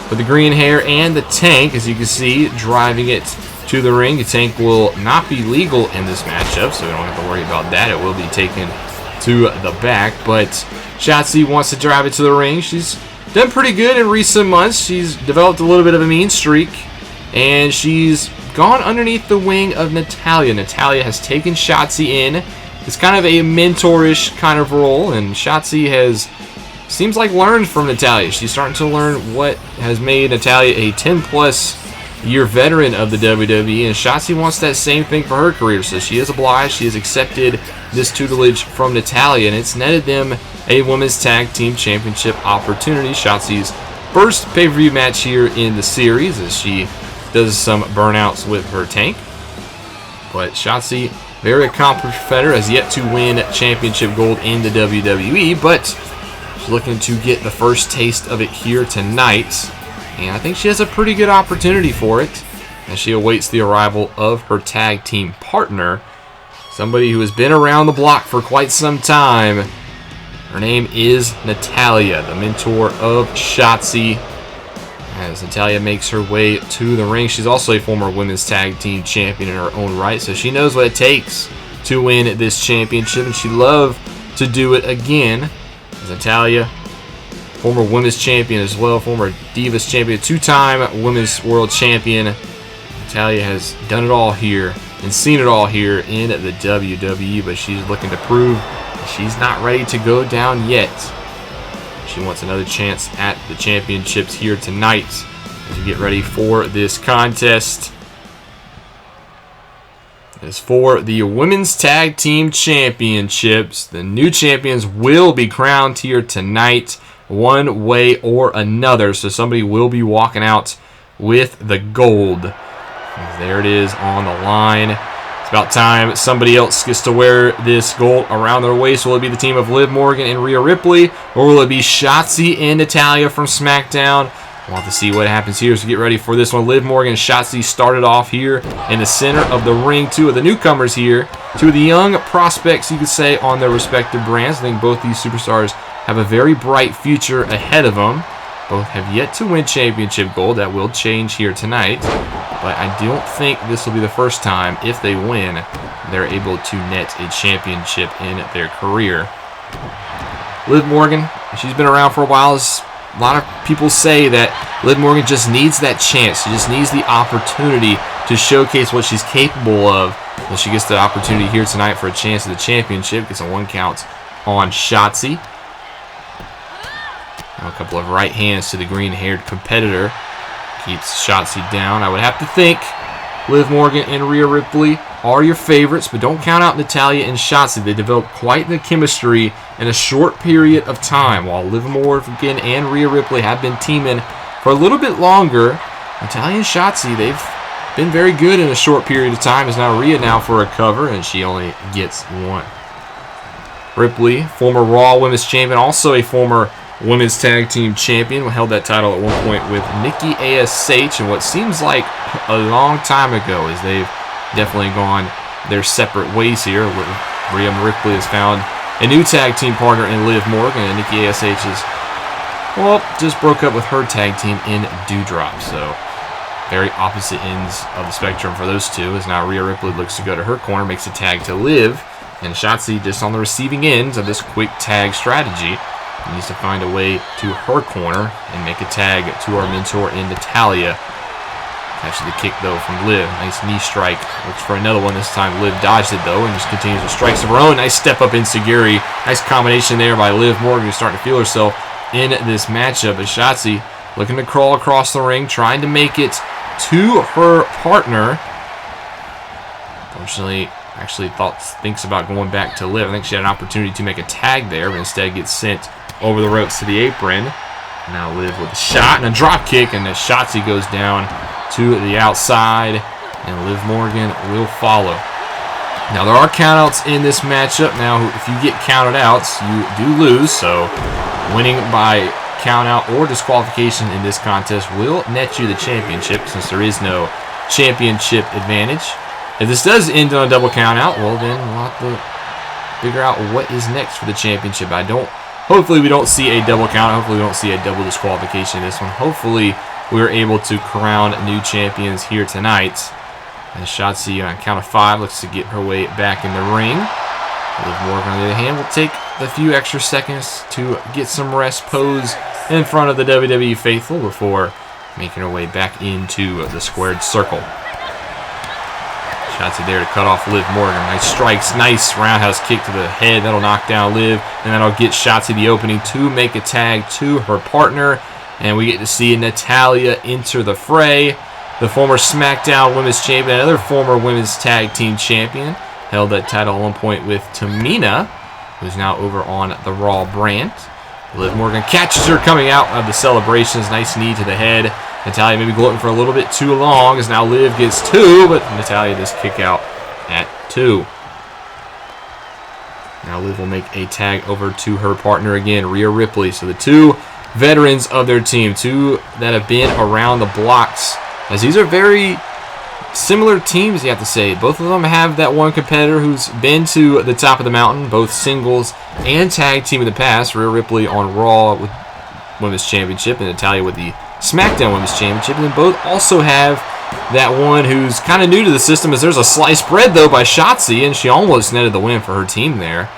Speaker 1: with the green hair and the tank, as you can see, driving it to the ring. The tank will not be legal in this matchup, so we don't have to worry about that. It will be taken to the back, but Shotzi wants to drive it to the ring. She's done pretty good in recent months. She's developed a little bit of a mean streak, and she's gone underneath the wing of Natalya. Natalya has taken Shotzi in. It's kind of a mentorish kind of role, and Shotzi has, seems like, learned from Natalya. She's starting to learn what has made Natalya a 10-plus year veteran of the WWE, and Shotzi wants that same thing for her career, so she is obliged. She has accepted this tutelage from Natalya, and it's netted them a Women's Tag Team Championship opportunity. Shotzi's first pay-per-view match here in the series, as she does some burnouts with her tank. But Shotzi, very accomplished fighter, has yet to win championship gold in the WWE, but she's looking to get the first taste of it here tonight, and I think she has a pretty good opportunity for it as she awaits the arrival of her tag team partner, somebody who has been around the block for quite some time. Her name is Natalya, the mentor of Shotzi. As Natalya makes her way to the ring, she's also a former Women's Tag Team Champion in her own right, so she knows what it takes to win this championship, and she'd love to do it again. As Natalya, former Women's Champion as well, former Divas Champion, two-time Women's World Champion. Natalya has done it all here and seen it all here in the WWE, but she's looking to prove that she's not ready to go down yet. She wants another chance at the championships here tonight as we get ready for this contest. As for the Women's Tag Team Championships, the new champions will be crowned here tonight, one way or another. So somebody will be walking out with the gold. There it is on the line. It's about time somebody else gets to wear this gold around their waist. Will it be the team of Liv Morgan and Rhea Ripley, or will it be Shotzi and Natalya from SmackDown? We'll have to see what happens here as we get ready for this one. Liv Morgan and Shotzi started off here in the center of the ring. Two of the newcomers here, two of the young prospects, you could say, on their respective brands. I think both these superstars have a very bright future ahead of them. Both have yet to win championship gold. That will change here tonight. But I don't think this will be the first time, if they win, they're able to net a championship in their career. Liv Morgan, she's been around for a while. A lot of people say that Liv Morgan just needs that chance. She just needs the opportunity to showcase what she's capable of. Well, she gets the opportunity here tonight for a chance at the championship. Gets a 1 count on Shotzi. Now a couple of right hands to the green-haired competitor. Keeps Shotzi down. I would have to think Liv Morgan and Rhea Ripley are your favorites, but don't count out Natalya and Shotzi. They developed quite the chemistry in a short period of time. While Liv Morgan and Rhea Ripley have been teaming for a little bit longer, Natalya and Shotzi, they've been very good in a short period of time. Is now Rhea now for a cover, and she only gets 1. Ripley, former Raw Women's Champion, also a former Women's Tag Team Champion, held that title at one point with Nikki ASH, and what seems like a long time ago, as they've definitely gone their separate ways here. Rhea Ripley has found a new tag team partner in Liv Morgan, and Nikki ASH is, well, just broke up with her tag team in Doudrop. So very opposite ends of the spectrum for those two, as now Rhea Ripley looks to go to her corner, makes a tag to Liv, and Shotzi just on the receiving ends of this quick tag strategy. Needs to find a way to her corner and make a tag to our mentor in Natalya. Catches the kick, though, from Liv. Nice knee strike. Looks for another one this time. Liv dodged it, though, and just continues with strikes of her own. Nice step up enziguri. Nice combination there by Liv Morgan, who's starting to feel herself in this matchup. As Shotzi looking to crawl across the ring, trying to make it to her partner. Unfortunately, actually thinks about going back to Liv. I think she had an opportunity to make a tag there, but instead gets sent over the ropes to the apron. Now Liv with a shot and a drop kick, and the Shotzi goes down to the outside, and Liv Morgan will follow. Now there are countouts in this matchup. Now if you get counted out, you do lose, so winning by countout or disqualification in this contest will net you the championship, since there is no championship advantage. If this does end on a double countout, well then we'll have to figure out what is next for the championship. Hopefully we don't see a double count. Hopefully we don't see a double disqualification in this one. Hopefully we're able to crown new champions here tonight. And Shotzi on count of 5 looks to get her way back in the ring. Liv Morgan, on the other hand, will take a few extra seconds to get some rest pose in front of the WWE faithful before making her way back into the squared circle. Shotzi there to cut off Liv Morgan. Nice strikes, nice roundhouse kick to the head. That'll knock down Liv, and that'll get Shotzi the opening to make a tag to her partner. And we get to see Natalya enter the fray. The former SmackDown Women's Champion, another former Women's Tag Team Champion, held that title at one point with Tamina, who's now over on the Raw brand. Liv Morgan catches her coming out of the celebrations. Nice knee to the head. Natalya maybe gloating for a little bit too long, as now Liv gets 2, but Natalya does kick out at 2. Now Liv will make a tag over to her partner again, Rhea Ripley. So the two veterans of their team, two that have been around the blocks, as these are very similar teams, you have to say. Both of them have that one competitor who's been to the top of the mountain, both singles and tag team in the past. Rhea Ripley on Raw with Women's Championship, and Natalya with the SmackDown Women's Championship. And then both also have that one who's kind of new to the system, as there's a sliced bread, though, by Shotzi, and she almost netted the win for her team there.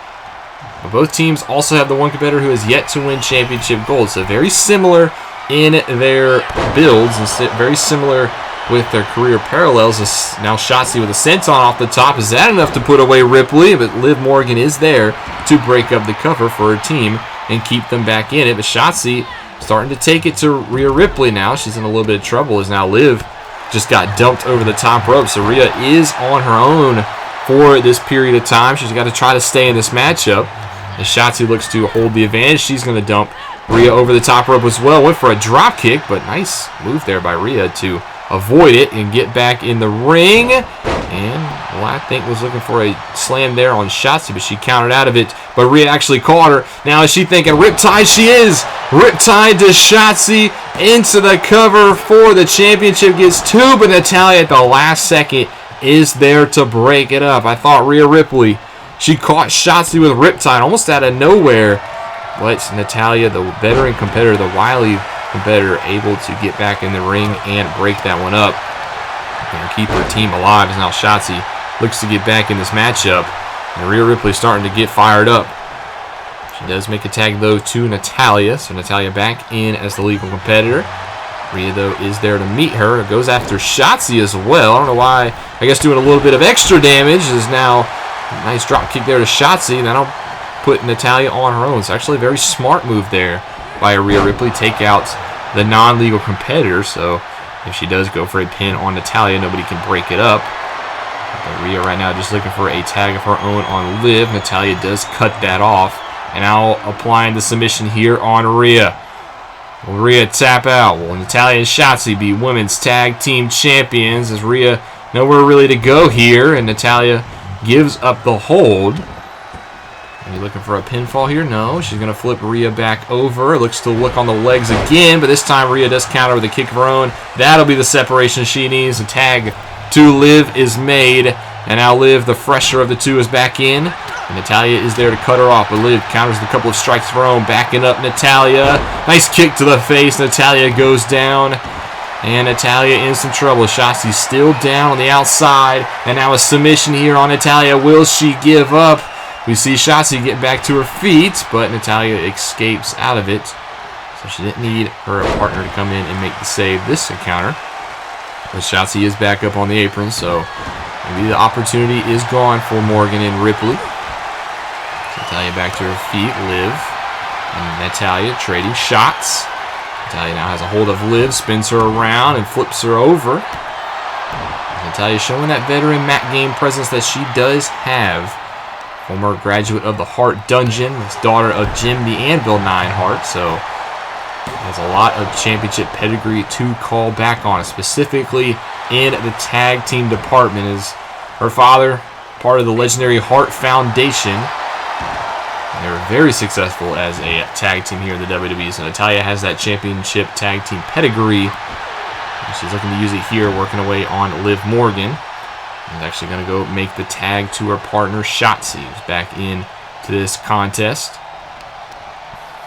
Speaker 1: But both teams also have the one competitor who has yet to win championship gold. So very similar in their builds, and very similar with their career parallels. Now Shotzi with a senton off the top. Is that enough to put away Ripley? But Liv Morgan is there to break up the cover for her team and keep them back in it. But Shotzi starting to take it to Rhea Ripley now. She's in a little bit of trouble, as now Liv just got dumped over the top rope. So Rhea is on her own for this period of time. She's got to try to stay in this matchup. As Shotzi looks to hold the advantage, she's going to dump Rhea over the top rope as well. Went for a drop kick, but nice move there by Rhea to avoid it and get back in the ring. And, well, I think was looking for a slam there on Shotzi, but she countered out of it. But Rhea actually caught her. Now is she thinking riptide? She is. Riptide to Shotzi into the cover for the championship. Gets 2, but Natalya at the last second is there to break it up. I thought Rhea Ripley, she caught Shotzi with riptide almost out of nowhere. But Natalya, the veteran competitor, the wily competitor able to get back in the ring and break that one up and keep her team alive. As now Shotzi looks to get back in this matchup, and Rhea Ripley starting to get fired up. She does make a tag though to Natalya, so Natalya back in as the legal competitor. Rhea though is there to meet her. Goes after Shotzi as well. I don't know why. I guess doing a little bit of extra damage. Is now a nice drop kick there to Shotzi, and that'll put Natalya on her own. It's actually a very smart move there by Rhea Ripley. Take out the non-legal competitor, so if she does go for a pin on Natalya, nobody can break it up. But Rhea right now just looking for a tag of her own on Liv. Natalya does cut that off, and now applying the submission here on Rhea. Will Rhea tap out? Will Natalya and Shotzi be women's tag team champions? As Rhea nowhere really to go here, and Natalya gives up the hold. Are you looking for a pinfall here? No. She's going to flip Rhea back over. Looks to look on the legs again, but this time Rhea does counter with a kick of her own. That'll be the separation she needs. A tag to Liv is made, and now Liv, the fresher of the two, is back in. And Natalya is there to cut her off, but Liv counters with a couple of strikes of her own. Backing up Natalya. Nice kick to the face. Natalya goes down, and Natalya in some trouble. Shotzi's still down on the outside, and now a submission here on Natalya. Will she give up? We see Shotzi get back to her feet, but Natalya escapes out of it. So she didn't need her partner to come in and make the save this encounter. But Shotzi is back up on the apron, so maybe the opportunity is gone for Morgan and Ripley. Natalya back to her feet. Liv and Natalya trading shots. Natalya now has a hold of Liv, spins her around and flips her over. Natalya showing that veteran mat game presence that she does have. Former graduate of the Hart Dungeon, this daughter of Jim the Anvil Neidhart, so has a lot of championship pedigree to call back on, specifically in the tag team department. Is her father part of the legendary Hart Foundation? They were very successful as a tag team here in the WWE. So Natalya has that championship tag team pedigree. And she's looking to use it here, working away on Liv Morgan. She's actually going to go make the tag to her partner Shotzi, who's back in to this contest.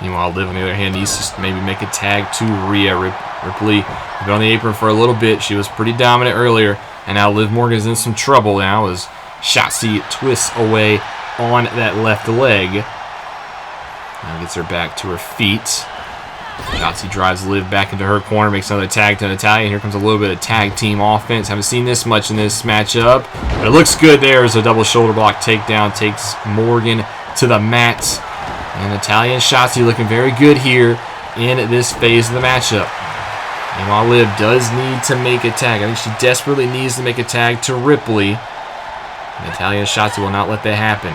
Speaker 1: Meanwhile, Liv, on the other hand, needs to maybe make a tag to Rhea Ripley. Been on the apron for a little bit. She was pretty dominant earlier, and now Liv Morgan's in some trouble now as Shotzi twists away on that left leg. Now gets her back to her feet. Shotzi drives Liv back into her corner, makes another tag to Natalya. Here comes a little bit of tag team offense. Haven't seen this much in this matchup, but it looks good there as a double shoulder block takedown takes Morgan to the mat. And Natalya and Shotzi looking very good here in this phase of the matchup. Meanwhile, Liv does need to make a tag. I think she desperately needs to make a tag to Ripley. Natalya and Shotzi will not let that happen.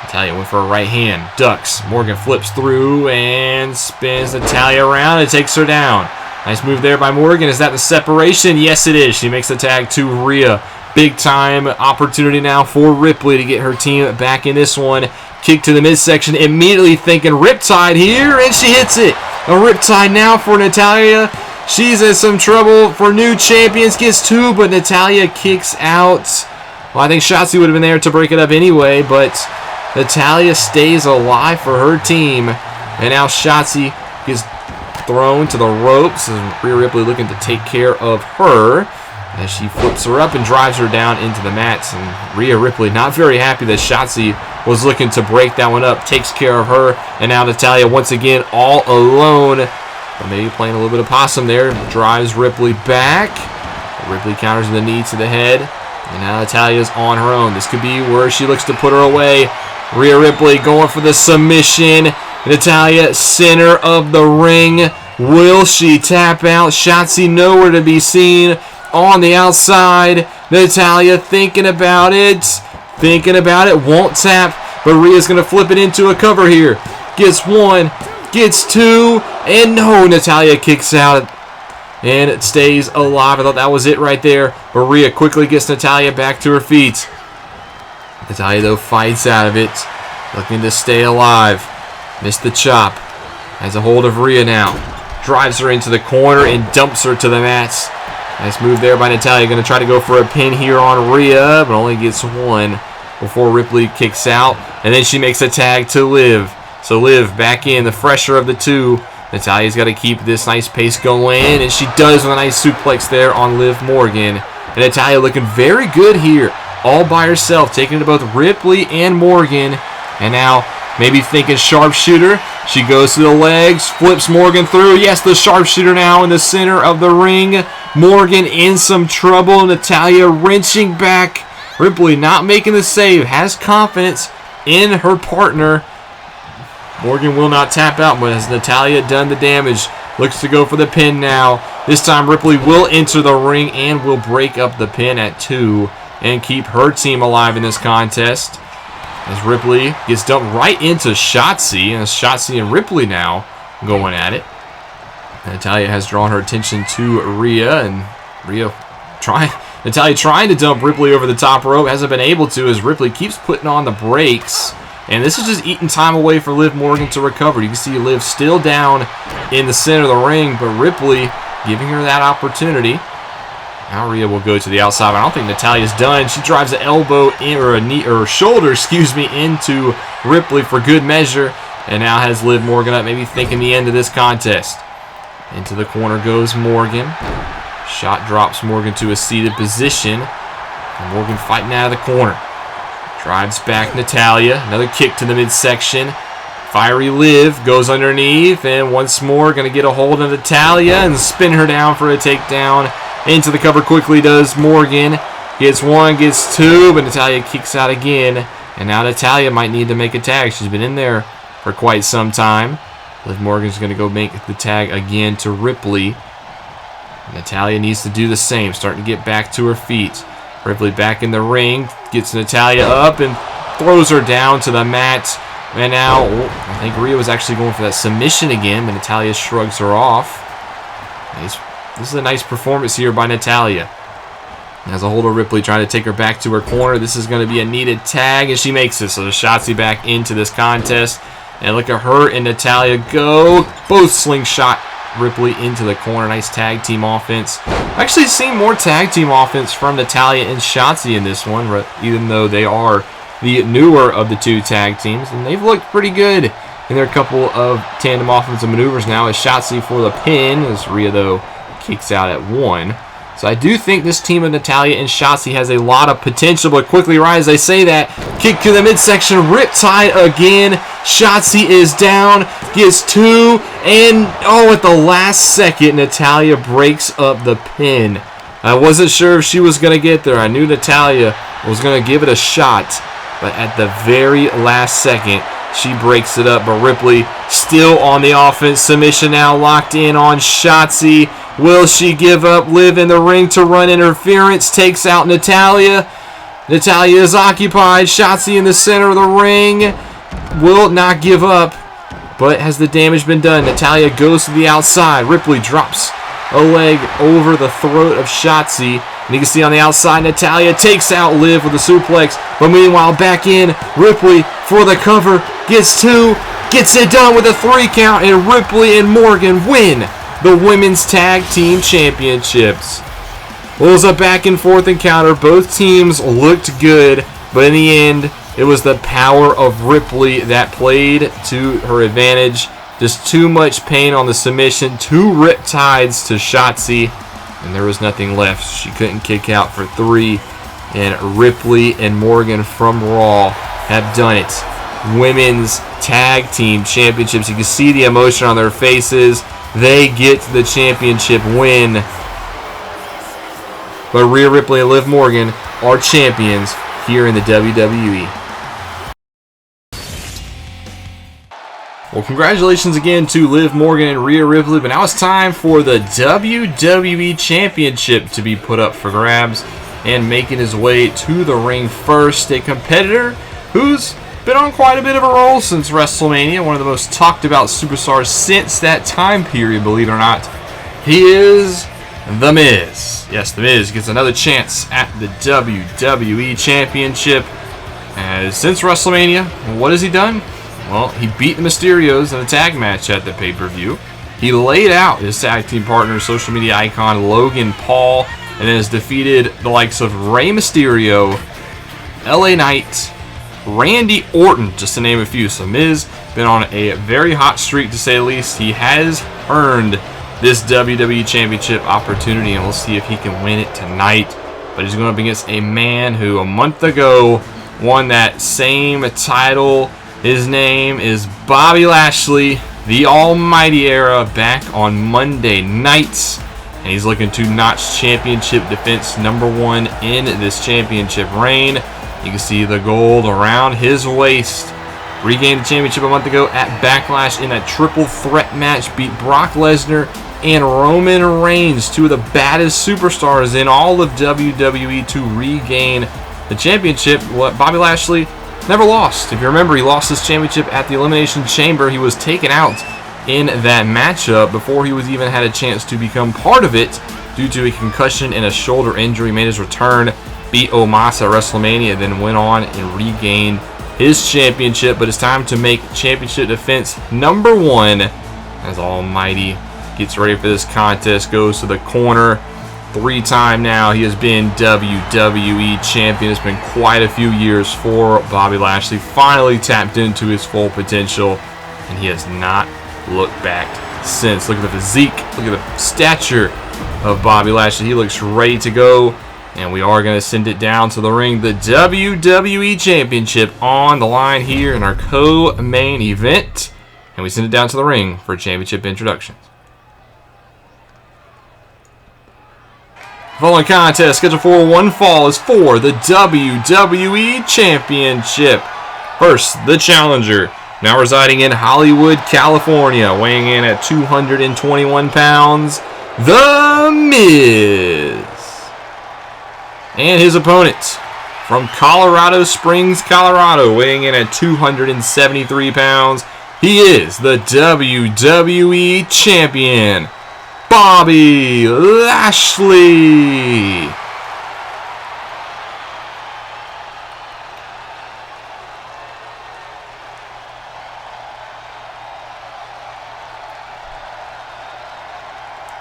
Speaker 1: Natalya went for a right hand, ducks. Morgan flips through and spins Natalya around and takes her down. Nice move there by Morgan. Is that the separation? Yes, it is. She makes the tag to Rhea. Big time opportunity now for Ripley to get her team back in this one. Kick to the midsection, immediately thinking Riptide here, and she hits it. A Riptide now for Natalya. She's in some trouble for new champions. Gets two, but Natalya kicks out. Well, I think Shotzi would have been there to break it up anyway, but Natalya stays alive for her team. And now Shotzi gets thrown to the ropes, and Rhea Ripley looking to take care of her as she flips her up and drives her down into the mats. And Rhea Ripley not very happy that Shotzi was looking to break that one up, takes care of her, and now Natalya once again all alone. But maybe playing a little bit of possum there, drives Ripley back. Ripley counters the knee to the head, and now Natalya's on her own. This could be where she looks to put her away. Rhea Ripley going for the submission. Natalya, center of the ring. Will she tap out? Shotzi nowhere to be seen on the outside. Natalya thinking about it. Won't tap, but Rhea's going to flip it into a cover here. Gets one, gets two, and no, Natalya kicks out and it stays alive. I thought that was it right there, but Rhea quickly gets Natalya back to her feet. Natalya, though, fights out of it, looking to stay alive. Missed the chop. Has a hold of Rhea now. Drives her into the corner and dumps her to the mats. Nice move there by Natalya. Going to try to go for a pin here on Rhea, but only gets one before Ripley kicks out. And then she makes a tag to Liv. So Liv back in, the fresher of the two. Natalia's got to keep this nice pace going, and she does with a nice suplex there on Liv Morgan. And Natalya looking very good here, all by herself, taking it to both Ripley and Morgan. And now maybe thinking sharpshooter. She goes to the legs, flips Morgan through. Yes, the sharpshooter now in the center of the ring. Morgan in some trouble. Natalya wrenching back. Ripley not making the save. Has confidence in her partner. Morgan will not tap out, but has Natalya done the damage? Looks to go for the pin now. This time Ripley will enter the ring and will break up the pin at 2 and keep her team alive in this contest. As Ripley gets dumped right into Shotzi. And it's Shotzi and Ripley now going at it. Natalya has drawn her attention to Rhea. And Natalya trying to dump Ripley over the top rope. Hasn't been able to, as Ripley keeps putting on the brakes. And this is just eating time away for Liv Morgan to recover. You can see Liv still down in the center of the ring. But Ripley giving her that opportunity. Now Rhea will go to the outside. I don't think Natalya's done. She drives an elbow in, or a knee, or a shoulder, into Ripley for good measure. And now has Liv Morgan up, maybe thinking the end of this contest. Into the corner goes Morgan. Shot drops Morgan to a seated position. And Morgan fighting out of the corner. Drives back Natalya. Another kick to the midsection. Fiery Liv goes underneath. And once more going to get a hold of Natalya and spin her down for a takedown. Into the cover quickly does Morgan. Gets 1, gets 2, but Natalya kicks out again. And now Natalya might need to make a tag. She's been in there for quite some time. Liv Morgan's going to go make the tag again to Ripley. Natalya needs to do the same, starting to get back to her feet. Ripley back in the ring, gets Natalya up and throws her down to the mat. And now, I think Rhea was actually going for that submission again, but Natalya shrugs her off. This is a nice performance here by Natalya. Has a hold of Ripley, trying to take her back to her corner. This is going to be a needed tag, and she makes it. So the Shotzi back into this contest. And look at her and Natalya go. Both slingshot Ripley into the corner. Nice tag team offense. I've actually seen more tag team offense from Natalya and Shotzi in this one, even though they are the newer of the two tag teams. And they've looked pretty good in their couple of tandem offensive maneuvers now. As Shotzi for the pin, as Rhea, though, kicks out at 1. So I do think this team of Natalya and Shotzi has a lot of potential, but quickly right as I say that, kick to the midsection, riptide again. Shotzi is down, gets 2, and at the last second, Natalya breaks up the pin. I wasn't sure if she was going to get there. I knew Natalya was going to give it a shot, but at the very last second, she breaks it up. But Ripley still on the offense. Submission now locked in on Shotzi. Will she give up? Liv in the ring to run interference. Takes out Natalya. Natalya is occupied. Shotzi in the center of the ring. Will not give up. But has the damage been done? Natalya goes to the outside. Ripley drops a leg over the throat of Shotzi. And you can see on the outside, Natalya takes out Liv with a suplex. But meanwhile, back in, Ripley for the cover. Gets 2. Gets it done with a 3 count. And Ripley and Morgan win the Women's Tag Team Championships. Well, it was a back and forth encounter. Both teams looked good. But in the end, it was the power of Ripley that played to her advantage. Just too much pain on the submission. 2 riptides to Shotzi. And there was nothing left. She couldn't kick out for 3. And Ripley and Morgan from Raw have done it. Women's Tag Team Championships. You can see the emotion on their faces. They get the championship win. But Rhea Ripley and Liv Morgan are champions here in the WWE. Well, congratulations again to Liv Morgan and Rhea Ripley, but now it's time for the WWE Championship to be put up for grabs. And making his way to the ring first, a competitor who's been on quite a bit of a roll since WrestleMania, one of the most talked about superstars since that time period, believe it or not. He is The Miz. Yes, The Miz gets another chance at the WWE Championship. As since WrestleMania, what has he done? Well, he beat the Mysterios in a tag match at the pay-per-view. He laid out his tag team partner, social media icon Logan Paul, and then has defeated the likes of Rey Mysterio, LA Knight, Randy Orton, just to name a few. So Miz been on a very hot streak, to say the least. He has earned this WWE Championship opportunity, and we'll see if he can win it tonight. But he's going up against a man who a month ago won that same title. His name is Bobby Lashley, the Almighty Era, back on Monday nights. And he's looking to notch championship defense #1 in this championship reign. You can see the gold around his waist. Regained the championship a month ago at Backlash in that triple threat match. Beat Brock Lesnar and Roman Reigns, two of the baddest superstars in all of WWE, to regain the championship. Bobby Lashley never lost. If you remember, he lost his championship at the Elimination Chamber. He was taken out in that matchup before he was even had a chance to become part of it due to a concussion and a shoulder injury. Made his return, beat Omos at WrestleMania, then went on and regained his championship. But it's time to make championship defense #1 as Almighty gets ready for this contest. Goes to the corner. 3-time now he has been WWE champion. It's been quite a few years for Bobby Lashley. Finally tapped into his full potential, and he has not looked back since. Look at the physique, look at the stature of Bobby Lashley. He looks ready to go, and we are going to send it down to the ring. The WWE Championship on the line here in our co-main event, and we send it down to the ring for championship introductions. The following contest, scheduled for one fall, is for the WWE Championship. First, the challenger, now residing in Hollywood, California, weighing in at 221 pounds, The Miz. And his opponent, from Colorado Springs, Colorado, weighing in at 273 pounds, he is the WWE Champion, Bobby Lashley.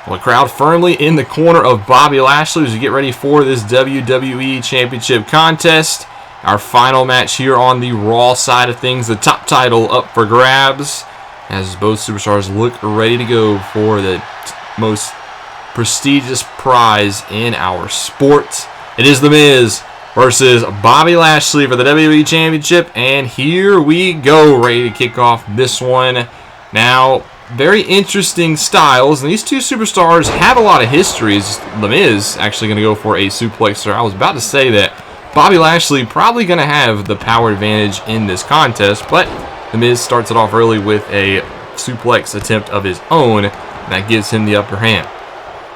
Speaker 1: Well, the crowd firmly in the corner of Bobby Lashley as we get ready for this WWE Championship contest. Our final match here on the Raw side of things, the top title up for grabs, as both superstars look ready to go for the most prestigious prize in our sport. It is The Miz versus Bobby Lashley for the WWE Championship, and here we go, ready to kick off this one. Now, very interesting styles, and these two superstars have a lot of histories. The Miz actually going to go for a suplexer. I was about to say that Bobby Lashley probably going to have the power advantage in this contest, but The Miz starts it off early with a suplex attempt of his own. That gives him the upper hand.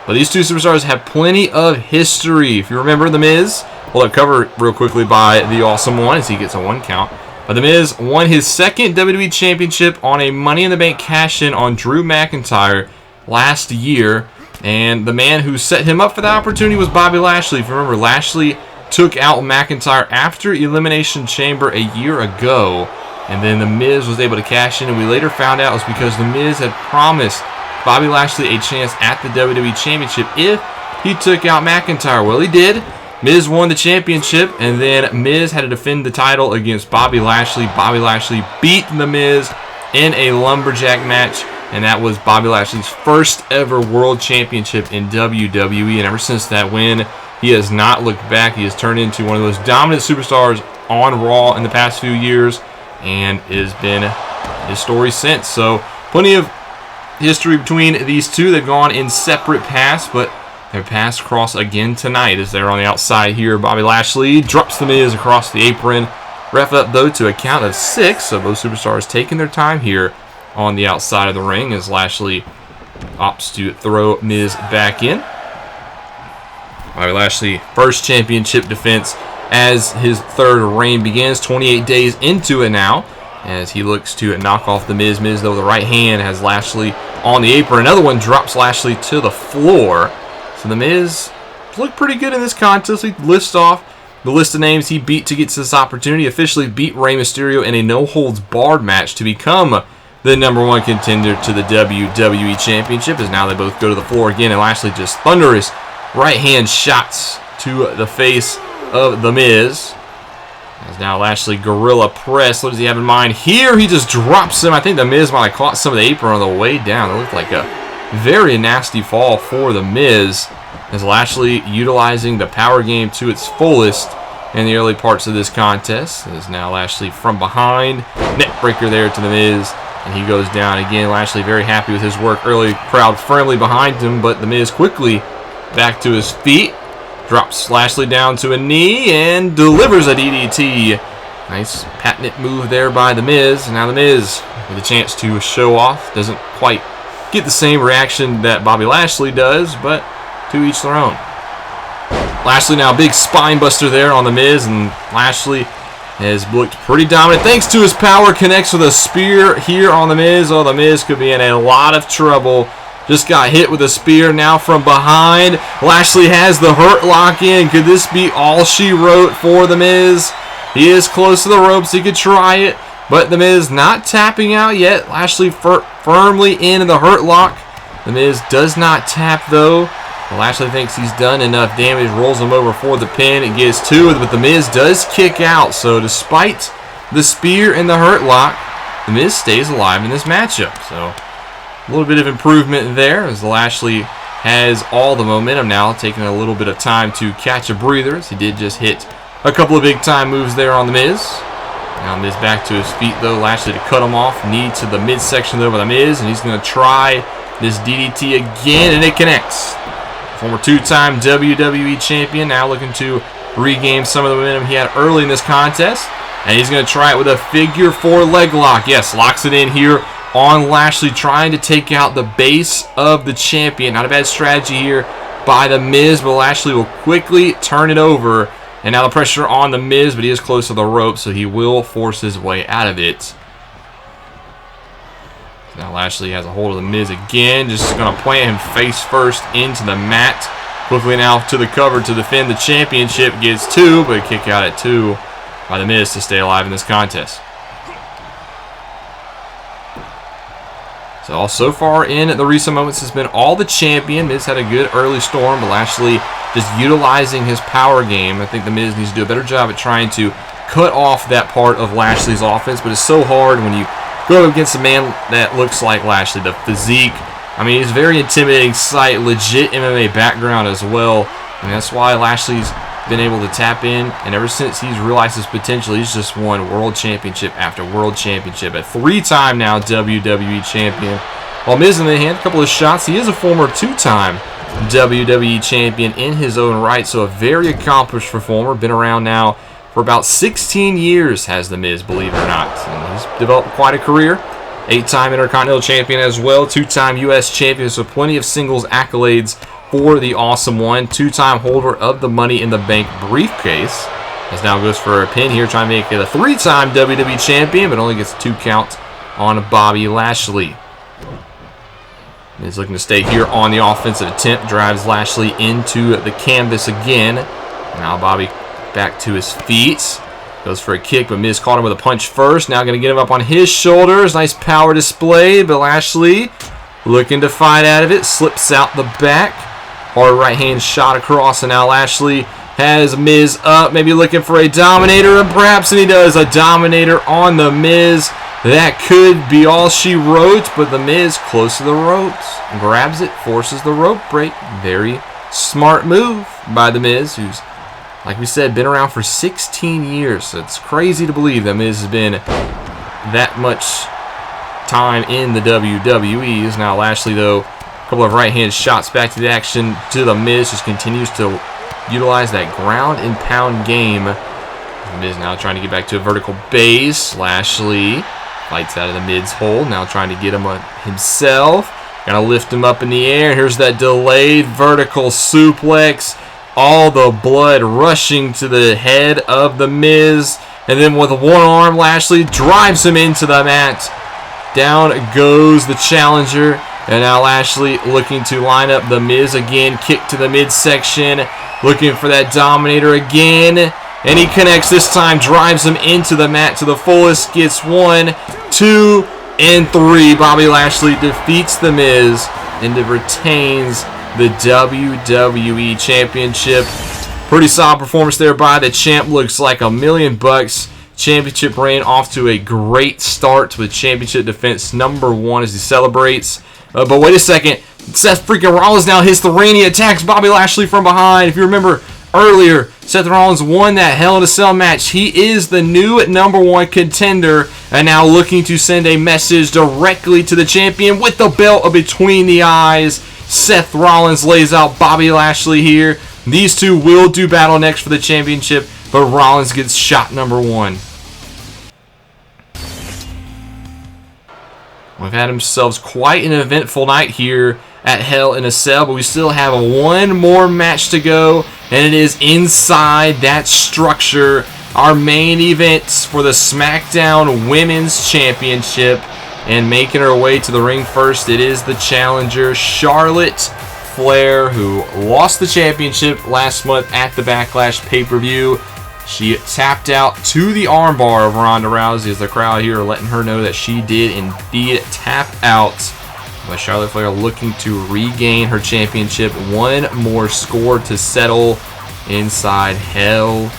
Speaker 1: But these two superstars have plenty of history. If you remember, The Miz, we'll cover real quickly by the Awesome One as he gets a 1 count. But The Miz won his second WWE Championship on a Money in the Bank cash-in on Drew McIntyre last year. And the man who set him up for that opportunity was Bobby Lashley. If you remember, Lashley took out McIntyre after Elimination Chamber a year ago. And then The Miz was able to cash in, and we later found out it was because The Miz had promised Bobby Lashley a chance at the WWE Championship if he took out McIntyre. Well, he did. Miz won the championship, and then Miz had to defend the title against Bobby Lashley. Bobby Lashley beat The Miz in a lumberjack match, and that was Bobby Lashley's first ever world championship in WWE. And ever since that win, he has not looked back. He has turned into one of those dominant superstars on Raw in the past few years, and it has been his story since. So plenty of history between these two. They've gone in separate paths, but their paths cross again tonight as they're on the outside here. Bobby Lashley drops The Miz across the apron. Ref up, though, to a count of 6. So both superstars taking their time here on the outside of the ring as Lashley opts to throw Miz back in. Bobby Lashley, first championship defense as his third reign begins. 28 days into it now as he looks to knock off The Miz. Miz, though, with the right hand has Lashley on the apron. Another one drops Lashley to the floor. So The Miz looked pretty good in this contest. He lists off the list of names he beat to get to this opportunity. Officially beat Rey Mysterio in a no-holds-barred match to become the #1 contender to the WWE Championship, as now they both go to the floor again, and Lashley just thunderous right-hand shots to the face of The Miz. As now Lashley gorilla press. What does he have in mind here? He just drops him. I think The Miz might have caught some of the apron on the way down. It looked like a very nasty fall for The Miz. As Lashley utilizing the power game to its fullest in the early parts of this contest. As now Lashley from behind. Neck breaker there to The Miz. And he goes down again. Lashley very happy with his work early. Crowd firmly behind him. But The Miz quickly back to his feet. Drops Lashley down to a knee and delivers a DDT. Nice patented move there by The Miz. And now The Miz with a chance to show off. Doesn't quite get the same reaction that Bobby Lashley does, but to each their own. Lashley now big spine buster there on The Miz, and Lashley has looked pretty dominant thanks to his power. Connects with a spear here on The Miz. Oh, The Miz could be in a lot of trouble. Just got hit with a spear now from behind. Lashley has the hurt lock in. Could this be all she wrote for The Miz? He is close to the ropes. He could try it, but The Miz not tapping out yet. Lashley firmly in the hurt lock. The Miz does not tap though. Lashley thinks he's done enough damage. Rolls him over for the pin. It gets two, but The Miz does kick out. So despite the spear and the hurt lock, The Miz stays alive in this matchup. So a little bit of improvement there as Lashley has all the momentum now, taking a little bit of time to catch a breather. As he did just hit a couple of big time moves there on The Miz. Now Miz back to his feet though. Lashley to cut him off. Knee to the midsection though by The Miz, and he's going to try this DDT again, and it connects. Former two-time WWE champion now looking to regain some of the momentum he had early in this contest, and he's going to try it with a figure four leg lock. Yes, locks it in here on Lashley, trying to take out the base of the champion. Not a bad strategy here by The Miz, but Lashley will quickly turn it over. And now the pressure on The Miz, but he is close to the rope, so he will force his way out of it. Now Lashley has a hold of The Miz again. Just going to plant him face first into the mat. Quickly now to the cover to defend the championship. Gets two, but a kick out at two by The Miz to stay alive in this contest. So far in the recent moments has been all the champion. Miz had a good early storm, but Lashley just utilizing his power game. I think The Miz needs to do a better job at trying to cut off that part of Lashley's offense, but it's so hard when you go up against a man that looks like Lashley. The physique, I mean, he's a very intimidating sight, legit MMA background as well. And that's why Lashley's been able to tap in, and ever since he's realized his potential, he's just won world championship after world championship. A three-time now WWE champion. While Miz in the hand, a couple of shots. He is a former two-time WWE champion in his own right, so a very accomplished performer. Been around now for about 16 years, has The Miz, believe it or not. And he's developed quite a career. 8-time Intercontinental champion as well. 2-time U.S. champion, so plenty of singles accolades for the Awesome One. 2-time holder of the Money in the Bank briefcase. As now goes for a pin here, trying to make it a 3-time WWE champion, but only gets a 2 count on Bobby Lashley. He's looking to stay here on the offensive attempt. Drives Lashley into the canvas again. Now Bobby back to his feet. Goes for a kick, but Miz caught him with a punch first. Now going to get him up on his shoulders. Nice power display, but Lashley looking to fight out of it. Slips out the back. Hard right hand shot across, and now Lashley has Miz up. Maybe looking for a Dominator, and perhaps he does. A Dominator on The Miz. That could be all she wrote, but The Miz close to the ropes. Grabs it, forces the rope break. Very smart move by The Miz, who's, like we said, been around for 16 years. So it's crazy to believe that Miz has been that much time in the WWE. Now Lashley, though, a couple of right-hand shots back to the action to The Miz. Just continues to utilize that ground and pound game. The Miz now trying to get back to a vertical base. Lashley fights out of the Miz hold. Now trying to get him himself. Gotta lift him up in the air. Here's that delayed vertical suplex. All the blood rushing to the head of The Miz. And then with one arm, Lashley drives him into the mat. Down goes the challenger. And now Lashley looking to line up The Miz again. Kick to the midsection. Looking for that Dominator again. And he connects this time. Drives him into the mat to the fullest. Gets 1, 2, and 3. Bobby Lashley defeats The Miz and retains the WWE Championship. Pretty solid performance there by the champ. Looks like $1,000,000. Championship reign off to a great start with championship defense #1 as he celebrates. But wait a second. Seth freaking Rollins now hits the ring. He attacks Bobby Lashley from behind. If you remember earlier, Seth Rollins won that Hell in a Cell match. He is the new #1 contender and now looking to send a message directly to the champion with the belt between the eyes. Seth Rollins lays out Bobby Lashley here. These two will do battle next for the championship, but Rollins gets shot #1. We've had ourselves quite an eventful night here at Hell in a Cell, but we still have one more match to go, and it is inside that structure. Our main events for the SmackDown Women's Championship, and making her way to the ring first, it is the challenger, Charlotte Flair, who lost the championship last month at the Backlash pay-per-view. She tapped out to the armbar of Ronda Rousey as the crowd here are letting her know that she did indeed tap out. But Charlotte Flair looking to regain her championship. One more score to settle inside Hell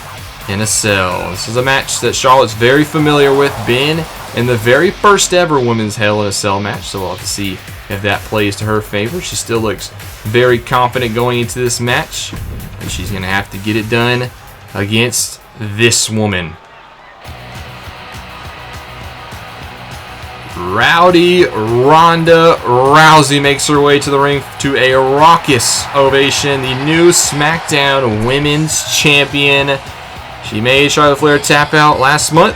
Speaker 1: in a Cell. This is a match that Charlotte's very familiar with, been in the very first ever Women's Hell in a Cell match, so we'll have to see if that plays to her favor. She still looks very confident going into this match, and she's going to have to get it done against this woman. Rowdy Ronda Rousey makes her way to the ring to a raucous ovation. The new SmackDown Women's Champion. She made Charlotte Flair tap out last month.